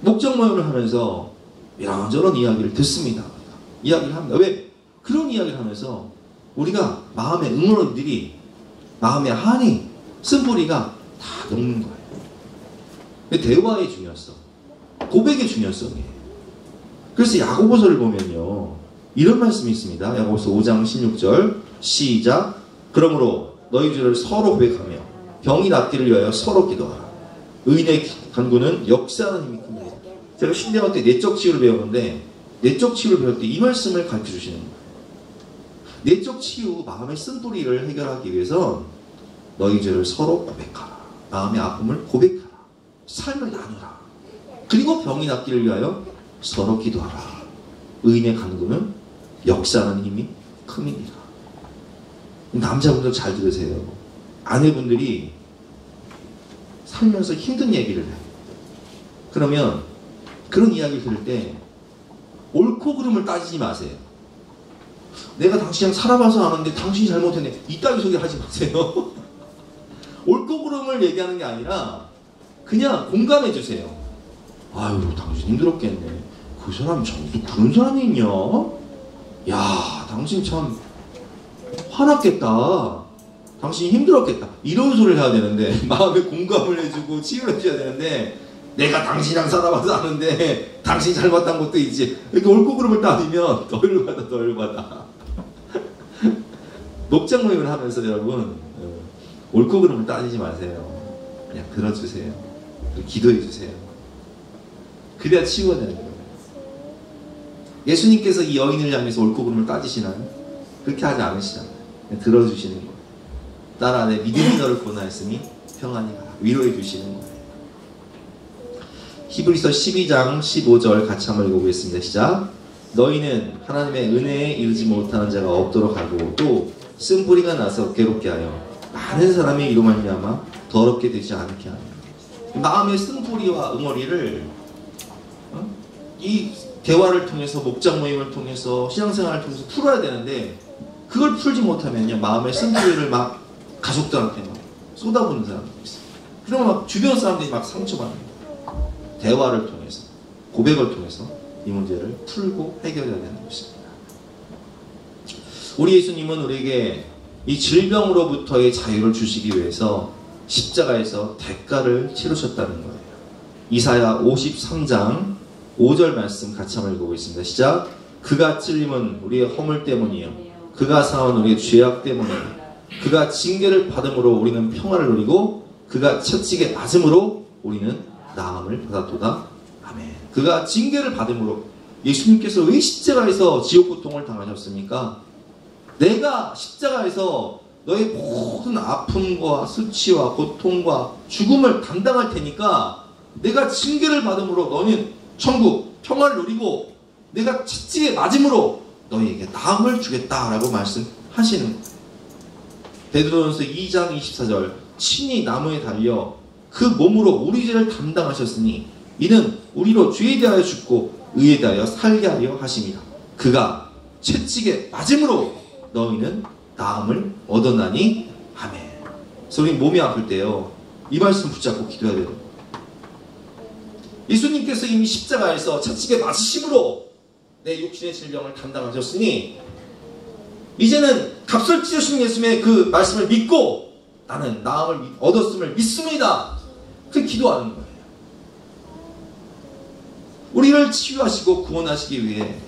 목적 모임을 하면서 이런저런 이야기를 듣습니다. 이야기를 합니다. 왜? 그런 이야기를 하면서 우리가 마음의 응어리들이 마음의 한이 쓴뿌리가 다 녹는 거예요. 대화의 중요성, 고백의 중요성이에요. 그래서 야고보서를 보면요 이런 말씀이 있습니다. 야고보서 5장 16절 시작. 그러므로 너희 죄를 서로 고백하며 병이 낫기를 위하여 서로 기도하라. 의인의 간구는 역사하는 힘이 큽니다. 제가 신대원 때 내적 치유를 배웠는데 내적 치유를 배울 때 이 말씀을 가르쳐 주시는 거예요. 내적 치유, 마음의 쓴뿌리를 해결하기 위해선 너희 죄를 서로 고백하라. 마음의 아픔을 고백하라. 삶을 나누라. 그리고 병이 낫기를 위하여 서로 기도하라. 의인의 간구는 역사하는 힘이 큼이니라. 남자분들 잘 들으세요. 아내분들이 살면서 힘든 얘기를 해요. 그러면 그런 이야기를 들을 때 옳고 그름을 따지지 마세요. 내가 당신이랑 살아봐서 아는데 당신이 잘못했네. 이따위 소리 하지 마세요. 옳고 그름을 얘기하는 게 아니라 그냥 공감해 주세요. 아유 당신 힘들었겠네. 그 사람 전도 그런 사람이 있냐? 야 당신 참 화났겠다. 당신이 힘들었겠다. 이런 소리를 해야 되는데 마음에 공감을 해주고 치유를 해줘야 되는데 내가 당신이랑 살아봐서 아는데 당신이 잘못한 것도 있지. 이렇게 옳고 그름을 따지면 더 열받아 더 열받아. 목장 모임을 하면서 여러분 옳고 그름을 따지지 마세요. 그냥 들어주세요. 기도해 주세요. 그래야 치유가 되는 거예요. 예수님께서 이 여인을 향해서 옳고 그름을 따지시나요? 그렇게 하지 않으시잖아요. 그냥 들어주시는 거예요. 딸아 내 믿음이 너를 구원하였으니 평안히 가라. 위로해 주시는 거예요. 히브리서 12장 15절 같이 한번 읽어보겠습니다. 시작. 너희는 하나님의 은혜에 이르지 못하는 자가 없도록 하고 또 쓴뿌리가 나서 괴롭게 하여 많은 사람이 이로 말미암아 더럽게 되지 않게 하며. 마음의 쓴뿌리와 응어리를 이 대화를 통해서, 목장 모임을 통해서, 신앙생활을 통해서 풀어야 되는데, 그걸 풀지 못하면요 마음의 쓴뿌리를 막 가족들한테 막 쏟아부는 사람들이 있어요. 그러면 막 주변 사람들이 막 상처받는 거예요. 대화를 통해서, 고백을 통해서 이 문제를 풀고 해결해야 되는 것입니다. 우리 예수님은 우리에게 이 질병으로부터의 자유를 주시기 위해서 십자가에서 대가를 치르셨다는 거예요. 이사야 53장 5절 말씀 같이 한번 읽어보겠습니다. 시작. 그가 찔림은 우리의 허물 때문이요 그가 상한 우리의 죄악 때문이요 그가 징계를 받음으로 우리는 평화를 누리고 그가 채찍에 맞음으로 우리는 나음을 받았도다. 아멘. 그가 징계를 받음으로. 예수님께서 왜 십자가에서 지옥 고통을 당하셨습니까? 내가 십자가에서 너의 모든 아픔과 수치와 고통과 죽음을 담당할 테니까 내가 징계를 받음으로 너는 천국 평화를 누리고 내가 채찍에 맞음으로 너희에게 나음을 주겠다라고 말씀하시는 거예요. 베드로전서 2장 24절 친히 나무에 달려 그 몸으로 우리 죄를 담당하셨으니 이는 우리로 죄에 대하여 죽고 의에 대하여 살게 하려 하심이라. 그가 채찍에 맞음으로 너희는 나음을 얻었나니. 아멘. 그래서 우리 몸이 아플 때요 이 말씀 붙잡고 기도해야 돼요. 예수님께서 이미 십자가에서 채찍에 맞으심으로 내 육신의 질병을 담당하셨으니 이제는 값을 치르신 예수님의 그 말씀을 믿고 나는 나음을 얻었음을 믿습니다. 그 기도하는 거예요. 우리를 치유하시고 구원하시기 위해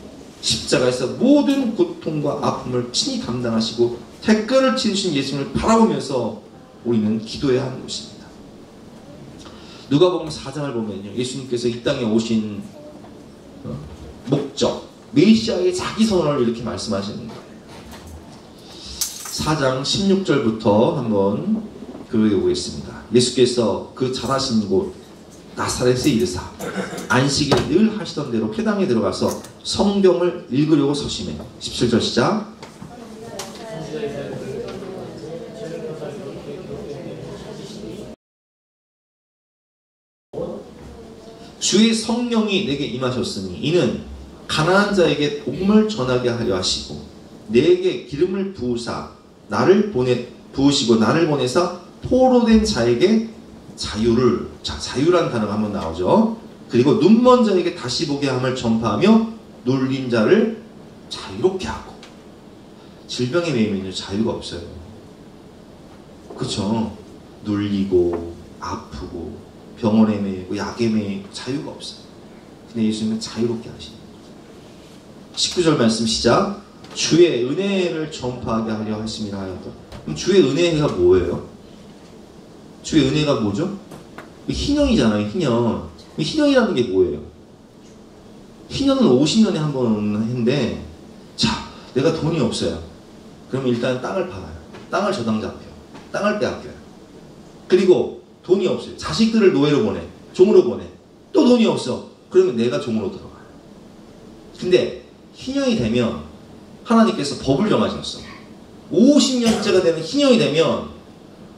십자가에서 모든 고통과 아픔을 친히 담당하시고 대가를 치르신 예수님을 바라보면서 우리는 기도해야 하는 것입니다. 누가복음 4장을 보면요 예수님께서 이 땅에 오신 목적, 메시아의 자기 선언을 이렇게 말씀하시는 거예요. 4장 16절부터 한번 읽어보겠습니다. 예수께서 그 자라신 곳 나사렛에 이르사 안식일 늘 하시던 대로 회당에 들어가서 성경을 읽으려고 서심해. 17절 시작. 주의 성령이 내게 임하셨으니 이는 가난한 자에게 복음을 전하게 하려 하시고 내게 기름을 부으사 부으시고 나를 보내사 포로된 자에게 자유를, 자유란 단어가 한번 나오죠. 그리고 눈먼 자에게 다시 보게 함을 전파하며 눌린 자를 자유롭게 하고. 질병에 매이면 자유가 없어요. 그렇죠? 눌리고 아프고 병원에 매이고 약에 매이고 자유가 없어요. 근데 예수님은 자유롭게 하시는 거죠. 19절 말씀 시작. 주의 은혜를 전파하게 하려 하심이라 하였다. 그럼 주의 은혜가 뭐예요? 주의 은혜가 뭐죠? 희년이잖아요. 희년. 희년이라는 게 뭐예요? 희년은 50년에 한 번 오는 해인데, 자, 내가 돈이 없어요. 그러면 일단 땅을 팔아요. 땅을 저당 잡혀요. 땅을 빼앗겨요. 그리고 돈이 없어요. 자식들을 노예로 보내. 종으로 보내. 또 돈이 없어. 그러면 내가 종으로 들어가요. 근데 희년이 되면 하나님께서 법을 정하셨어. 50년째가 되는 희년이 되면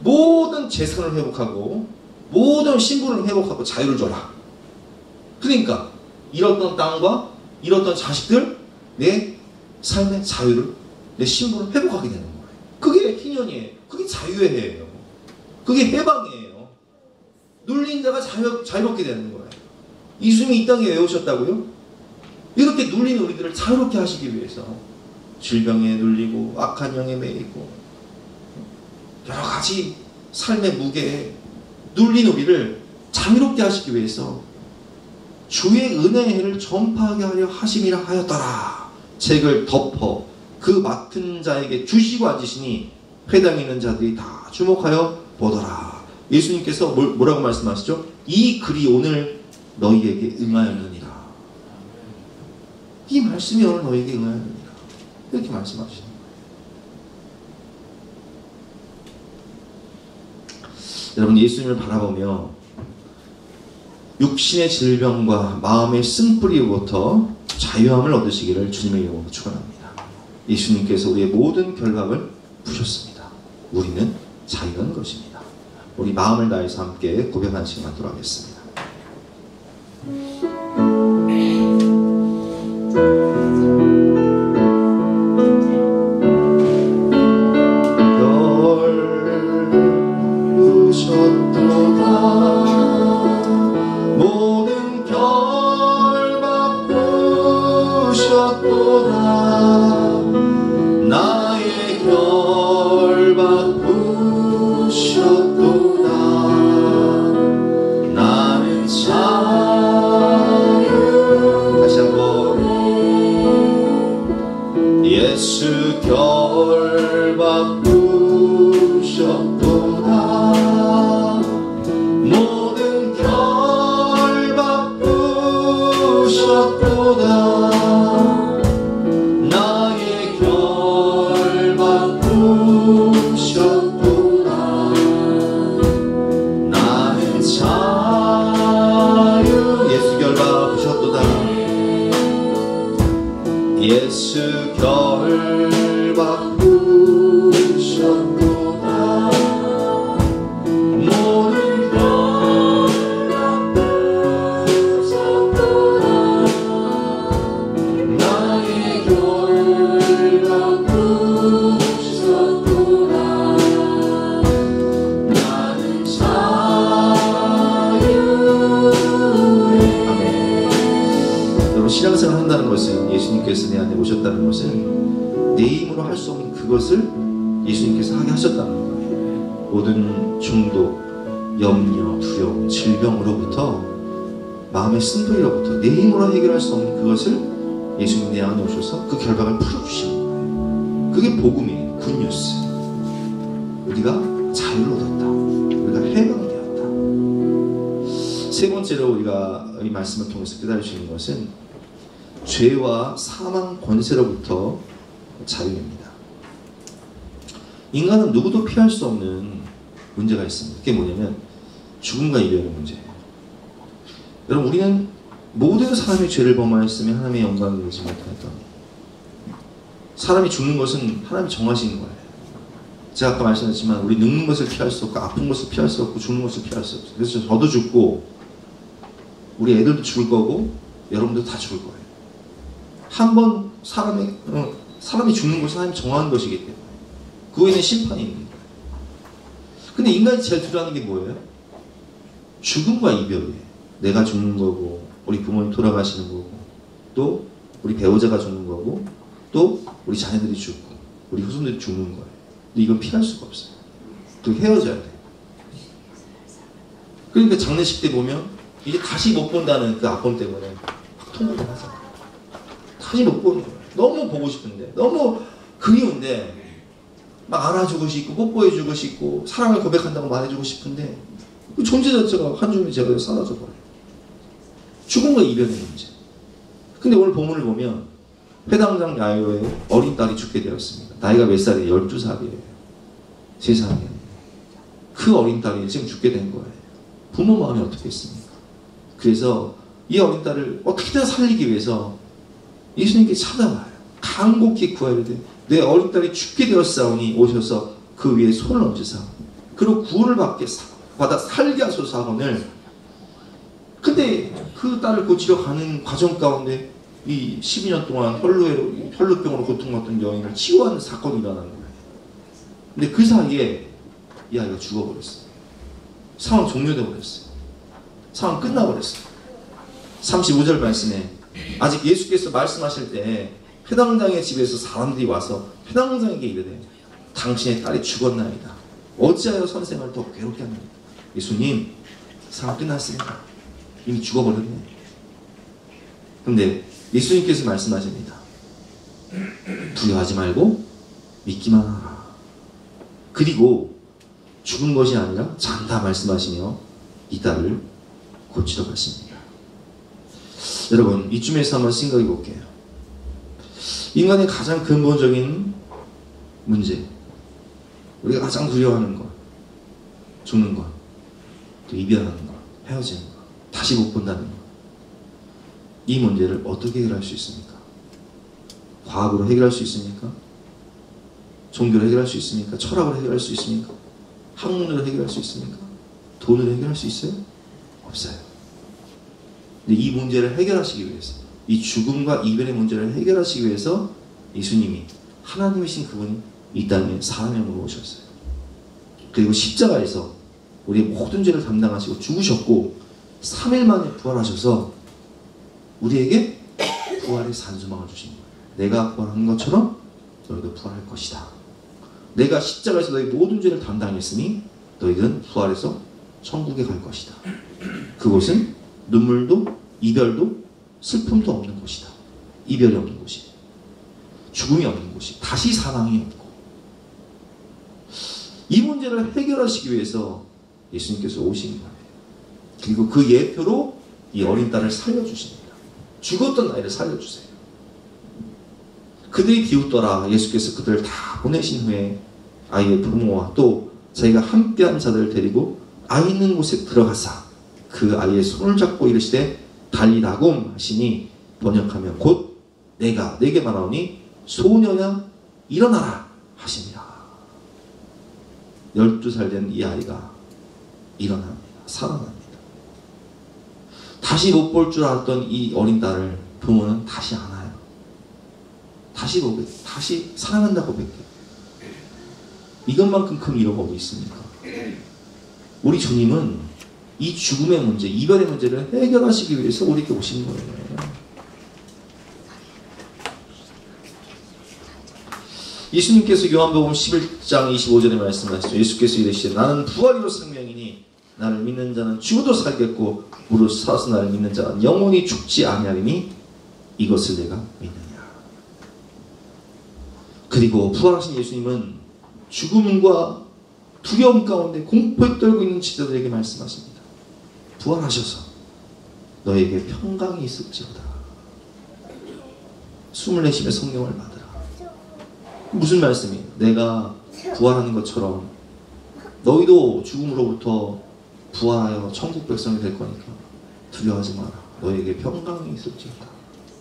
모든 재산을 회복하고 모든 신분을 회복하고 자유를 줘라. 그러니까 잃었던 땅과 잃었던 자식들, 내 삶의 자유를, 내 신분을 회복하게 되는 거예요. 그게 희년이에요. 그게 자유의 해예요. 그게 해방이에요. 눌린 자가 자유롭게 되는 거예요. 예수님이 이 땅에 왜 오셨다고요? 이렇게 눌린 우리들을 자유롭게 하시기 위해서 질병에 눌리고 악한 영에 매이고 여러 가지 삶의 무게에 눌린 우리를 자유롭게 하시기 위해서 주의 은혜의 해를 전파하게 하려 하심이라 하였더라. 책을 덮어 그 맡은 자에게 주시고 앉으시니 회당에 있는 자들이 다 주목하여 보더라. 예수님께서 뭐라고 말씀하시죠? 이 글이 오늘 너희에게 응하였느니라. 이 말씀이 오늘 너희에게 응하였느니라. 이렇게 말씀하시는 거예요. 여러분, 예수님을 바라보며 육신의 질병과 마음의 쓴뿌리로부터 자유함을 얻으시기를 주님의 이름으로 축원합니다. 예수님께서 우리의 모든 결박을 푸셨습니다. 우리는 자유한 것입니다. 우리 마음을 다해서 함께 고백하는 시간 갖도록 하겠습니다. 신앙생활 한다는 것은 예수님께서 내 안에 오셨다는 것은 내 힘으로 할 수 없는 그것을 예수님께서 하게 하셨다는 거예요. 모든 중독, 염려, 두려움, 질병으로부터 마음의 쓴뿌리로부터 내 힘으로 해결할 수 없는 그것을 예수님 내 안에 오셔서 그 결박을 풀어주시는 거예요. 그게 복음이에요. 굿뉴스. 우리가 자유를 얻었다. 우리가 해방되었다. 세 번째로 우리가 이 말씀을 통해서 깨달으시는 것은 죄와 사망 권세로부터 자유입니다. 인간은 누구도 피할 수 없는 문제가 있습니다. 그게 뭐냐면 죽음과 이별의 문제예요. 여러분, 우리는 모든 사람이 죄를 범하였으며 하나님의 영광을 누리지 못하였다. 사람이 죽는 것은 하나님이 정하시는 거예요. 제가 아까 말씀드렸지만 우리 늙는 것을 피할 수 없고 아픈 것을 피할 수 없고 죽는 것을 피할 수 없어요. 그래서 저도 죽고 우리 애들도 죽을 거고 여러분도 다 죽을 거예요. 한 번 사람이 죽는 것은 하나님이 정하는 것이기 때문에 그 후에는 심판이 있는 거예요. 근데 인간이 제일 두려워하는 게 뭐예요? 죽음과 이별이에요. 내가 죽는 거고 우리 부모님 돌아가시는 거고 또 우리 배우자가 죽는 거고 또 우리 자녀들이 죽고 우리 후손들이 죽는 거예요. 근데 이건 피할 수가 없어요. 또 헤어져야 돼요. 그러니까 장례식 때 보면 이제 다시 못 본다는 그 아픔 때문에 막 통곡을 하잖아요. 다시 못 보는 거예요. 너무 보고 싶은데 너무 그리운데 막 안아주고 싶고 뽀뽀해주고 싶고 사랑을 고백한다고 말해주고 싶은데 그 존재 자체가 한 줌이 제가 사라져 버려요. 죽음과 이별의 문제. 근데 오늘 본문을 보면 회당장 야요의 어린 딸이 죽게 되었습니다. 나이가 몇 살이에요? 12살이에요. 세상에. 그 어린 딸이 지금 죽게 된 거예요. 부모 마음이 어떻겠습니까? 그래서 이 어린 딸을 어떻게든 살리기 위해서 예수님께 찾아와요. 간곡히 구하려 돼. 내 어린 딸이 죽게 되었사오니 오셔서 그 위에 손을 얹으사 그리고 구원을 받아 살게 하소서 하거늘. 근데 그 딸을 고치러 가는 과정 가운데 이 12년 동안 혈루병으로 고통받던 여인을 치유하는 사건이 일어나는 거예요. 근데 그 사이에 이 아이가 죽어버렸어요. 상황 종료돼 버렸어요. 상황 끝나버렸어요. 35절 말씀에 아직 예수께서 말씀하실 때 회당장의 집에서 사람들이 와서 회당장에게 이르되 당신의 딸이 죽었나이다. 어찌하여 선생을 더 괴롭게 합니까? 예수님, 상황 끝났습니다. 이미 죽어버렸네. 근데 예수님께서 말씀하십니다. 두려워하지 말고 믿기만 하라. 그리고 죽은 것이 아니라 잔다 말씀하시며 이 딸을 고치러 가십니다. 여러분, 이쯤에서 한번 생각해 볼게요. 인간의 가장 근본적인 문제, 우리가 가장 두려워하는 것, 죽는 것, 또 이별하는 것, 헤어지는 것. 다시 못 본다는 것. 이 문제를 어떻게 해결할 수 있습니까? 과학으로 해결할 수 있습니까? 종교로 해결할 수 있습니까? 철학으로 해결할 수 있습니까? 학문으로 해결할 수 있습니까? 돈으로 해결할 수 있어요? 없어요. 근데 이 문제를 해결하시기 위해서, 이 죽음과 이별의 문제를 해결하시기 위해서 예수님이, 하나님이신 그분이 이 땅에 사람으로 오셨어요. 그리고 십자가에서 우리의 모든 죄를 담당하시고 죽으셨고 3일 만에 부활하셔서 우리에게 부활의 산소망을 주신 거예요. 내가 부활한 것처럼 너희도 부활할 것이다. 내가 십자가에서 너희 모든 죄를 담당했으니 너희들은 부활해서 천국에 갈 것이다. 그곳은 눈물도 이별도 슬픔도 없는 곳이다. 이별이 없는 곳이, 죽음이 없는 곳이, 다시 사망이 없고. 이 문제를 해결하시기 위해서 예수님께서 오신 거예요. 그리고 그 예표로 이 어린 딸을 살려주십니다. 죽었던 아이를 살려주세요. 그들이 비웃더라. 예수께서 그들을 다 보내신 후에 아이의 부모와 또 자기가 함께한 자들을 데리고 아이 있는 곳에 들어가사 그 아이의 손을 잡고 이르시되 달리라곰 하시니 번역하면 곧 내가 내게 말하오니 소녀야 일어나라 하시니라. 12살 된 이 아이가 일어납니다. 살아납니다. 다시 못 볼 줄 알았던 이 어린 딸을 부모는 다시 안아요. 다시 보게, 다시 사랑한다고 뵙게. 이것만큼 큰 위로가 어디 있습니까? 우리 주님은 이 죽음의 문제, 이별의 문제를 해결하시기 위해서 우리에게 오신 거예요. 예수님께서 요한복음 11장 25절에 말씀하시죠. 예수께서 이르시되 나는 부활이요 생명이니 나를 믿는 자는 죽어도 살겠고 무릇 살아서 나를 믿는 자는 영원히 죽지 아니하리니 이것을 내가 믿느냐. 그리고 부활하신 예수님은 죽음과 두려움 가운데 공포에 떨고 있는 지도들에게 말씀하십니다. 부활하셔서 너에게 평강이 있을지어다. 숨을 내쉬며 성령을 받으라. 무슨 말씀이에요? 내가 부활하는 것처럼 너희도 죽음으로부터 부활하여 천국 백성이 될 거니까 두려워하지 마라. 너에게 평강이 있을지어다.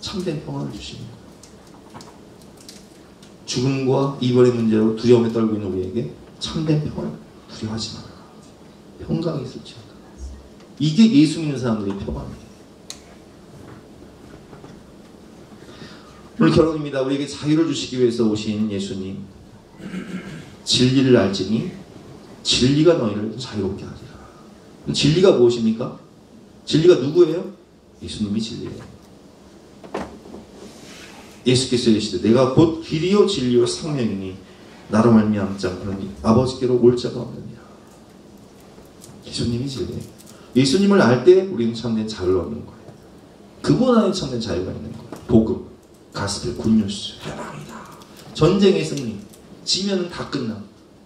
참된 평안을 주십니다. 죽음과 이별의 문제로 두려움에 떨고 있는 우리에게 참된 평안, 두려워하지 마라. 평강이 있을지어다. 이게 예수 믿는 사람들의 평안이에요. 오늘 결론입니다. 우리에게 자유를 주시기 위해서 오신 예수님. 진리를 알지니 진리가 너희를 자유롭게 하리라. 진리가 무엇입니까? 진리가 누구예요? 예수님이 진리예요. 예수께서 이르시되 내가 곧 길이요 진리요 생명이니 나로 말미암지 않고는 아버지께로 올 자가 없느니라. 예수님이 진리예요. 예수님을 알 때 우리는 참된 자유를 얻는 거예요. 그분 안에 참된 자유가 있는 거예요. 복음, 가스펠, 굿뉴스, 해방이다. 전쟁의 승리, 지면은 다 끝나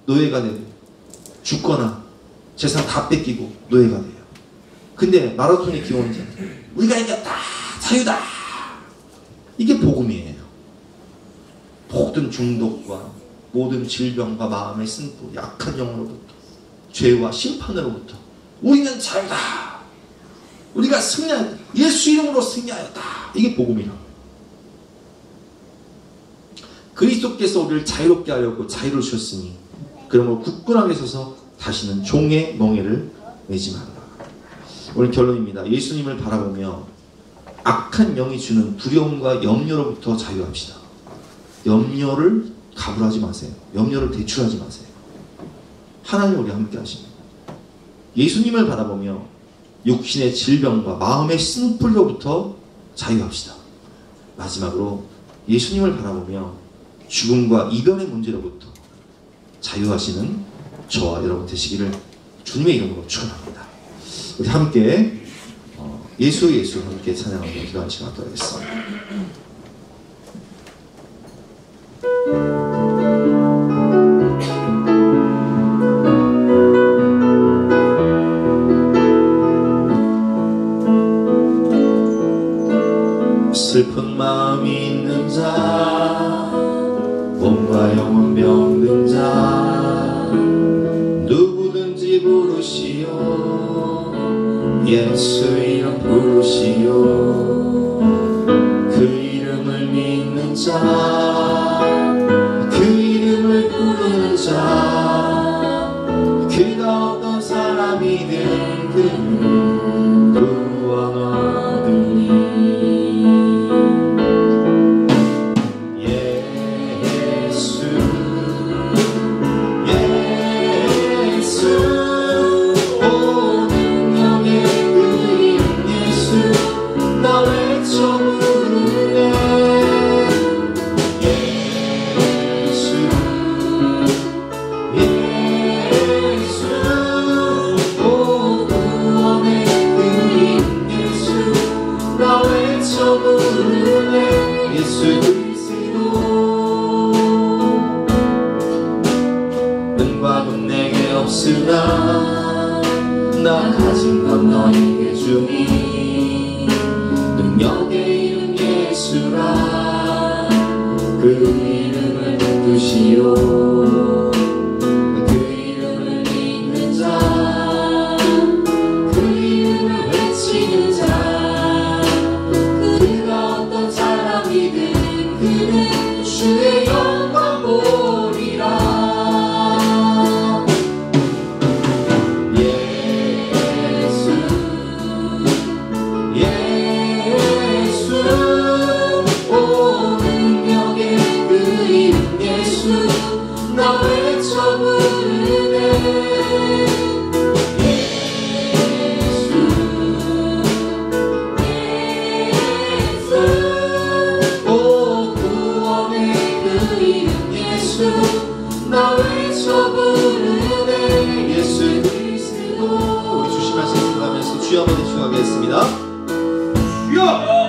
노예가 되고 죽거나 재산 다 뺏기고 노예가 돼요. 근데 마라톤의 기원자 우리가 이겼다, 자유다. 이게 복음이에요. 모든 중독과 모든 질병과 마음의 승부, 약한 영으로부터 죄와 심판으로부터 우리는 자유다. 우리가 승리하였다. 예수 이름으로 승리하였다. 이게 복음이라고. 그리스도께서 우리를 자유롭게 하려고 자유를 주셨으니 그러므로 굳건하게 서서 다시는 종의 멍에를 매지 말라. 오늘 결론입니다. 예수님을 바라보며 악한 영이 주는 두려움과 염려로부터 자유합시다. 염려를 가불하지 마세요. 염려를 대출하지 마세요. 하나님 우리 함께 하십니다. 예수님을 바라보며 육신의 질병과 마음의 쓴풀로부터 자유합시다. 마지막으로 예수님을 바라보며 죽음과 이별의 문제로부터 자유하시는 저와 여러분 되시기를 주님의 이름으로 축원합니다. 우리 함께 예수 함께 찬양하며 기도하는 시간 갖도록 하겠습니다. 슬픈 마음이 있는 자, 몸과 영혼 병든 자, 누구든지 부르시오. 예수 이름 부르시오. 그 이름을 믿는 자, 그 이름을 부르는 자, 그가 어떤 사람이든 그는 구원 얻으니. 예수 오 능력의 그 이름 예수 나 외쳐 부르네. 예수 오 구원의 그 이름 예수 나 외쳐 부르네. 예수 그리스도 은과 돈 내게 없으나 나 가진 건 너에게 주니. 능력의 이름 예수라 그 이름을 붙드시오. 그 이름을 믿는 자, 그 이름을 외치는 자, 그가 어떤 사람이든 그는 주의 영광 보리라. 오 능력의 그 이름 예수 나 외쳐 부르네. 예수 오 구원의 그 이름 예수 나 외쳐 부르네. 예수 그리스도. 우리 주신 말씀 들어가면서 주여 한번 해주시겠습니다. 주여!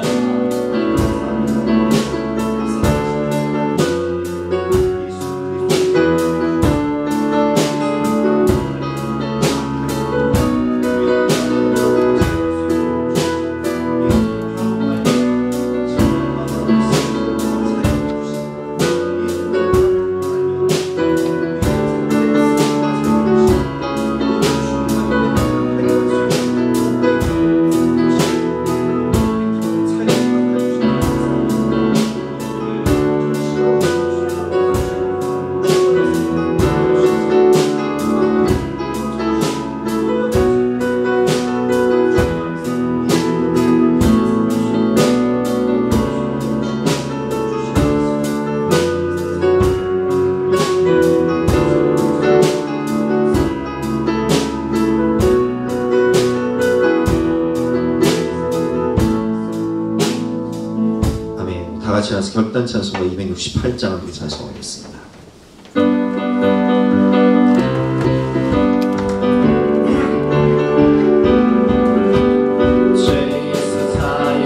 다 같이 하면서 결단 찬송가 268장을 우리 찬송하겠습니다. 주의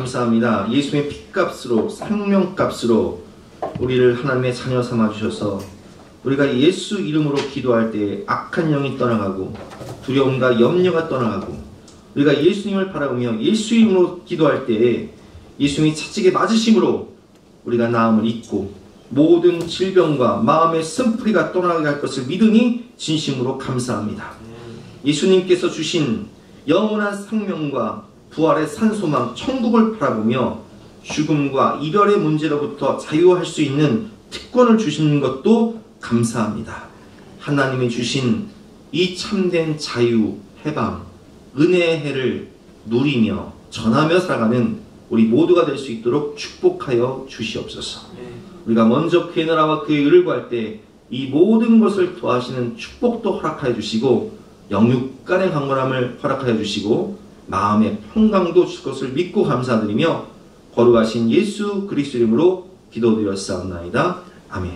감사합니다. 예수님의 핏값으로, 생명값으로 우리를 하나님의 자녀 삼아주셔서 우리가 예수 이름으로 기도할 때 악한 영이 떠나가고 두려움과 염려가 떠나가고 우리가 예수님을 바라보며 예수 이름으로 기도할 때에 예수님이 차지게 맞으심으로 우리가 나음을 잊고 모든 질병과 마음의 쓴뿌리가 떠나게 할 것을 믿으니 진심으로 감사합니다. 예수님께서 주신 영원한 생명과 부활의 산소망 천국을 바라보며 죽음과 이별의 문제로부터 자유할 수 있는 특권을 주시는 것도 감사합니다. 하나님이 주신 이 참된 자유, 해방, 은혜의 해를 누리며 전하며 살아가는 우리 모두가 될 수 있도록 축복하여 주시옵소서. 우리가 먼저 그의 나라와 그의 의를 구할 때 이 모든 것을 더하시는 축복도 허락하여 주시고 영육 간의 강건함을 허락하여 주시고 마음의 평강도 줄 것을 믿고 감사드리며 거룩하신 예수 그리스도 이름으로 기도드렸사옵나이다. 아멘.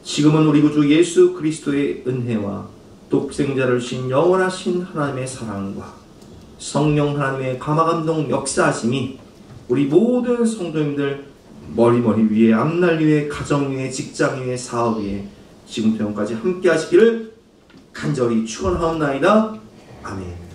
지금은 우리 구주 예수 그리스도의 은혜와 독생자를 주신 영원하신 하나님의 사랑과 성령 하나님의 감화감동 역사하심이 우리 모든 성도님들 머리 위에, 앞날 위에, 가정 위에, 직장 위에, 사업 위에 지금부터 영까지 함께 하시기를 간절히 축원하옵나이다. 아멘.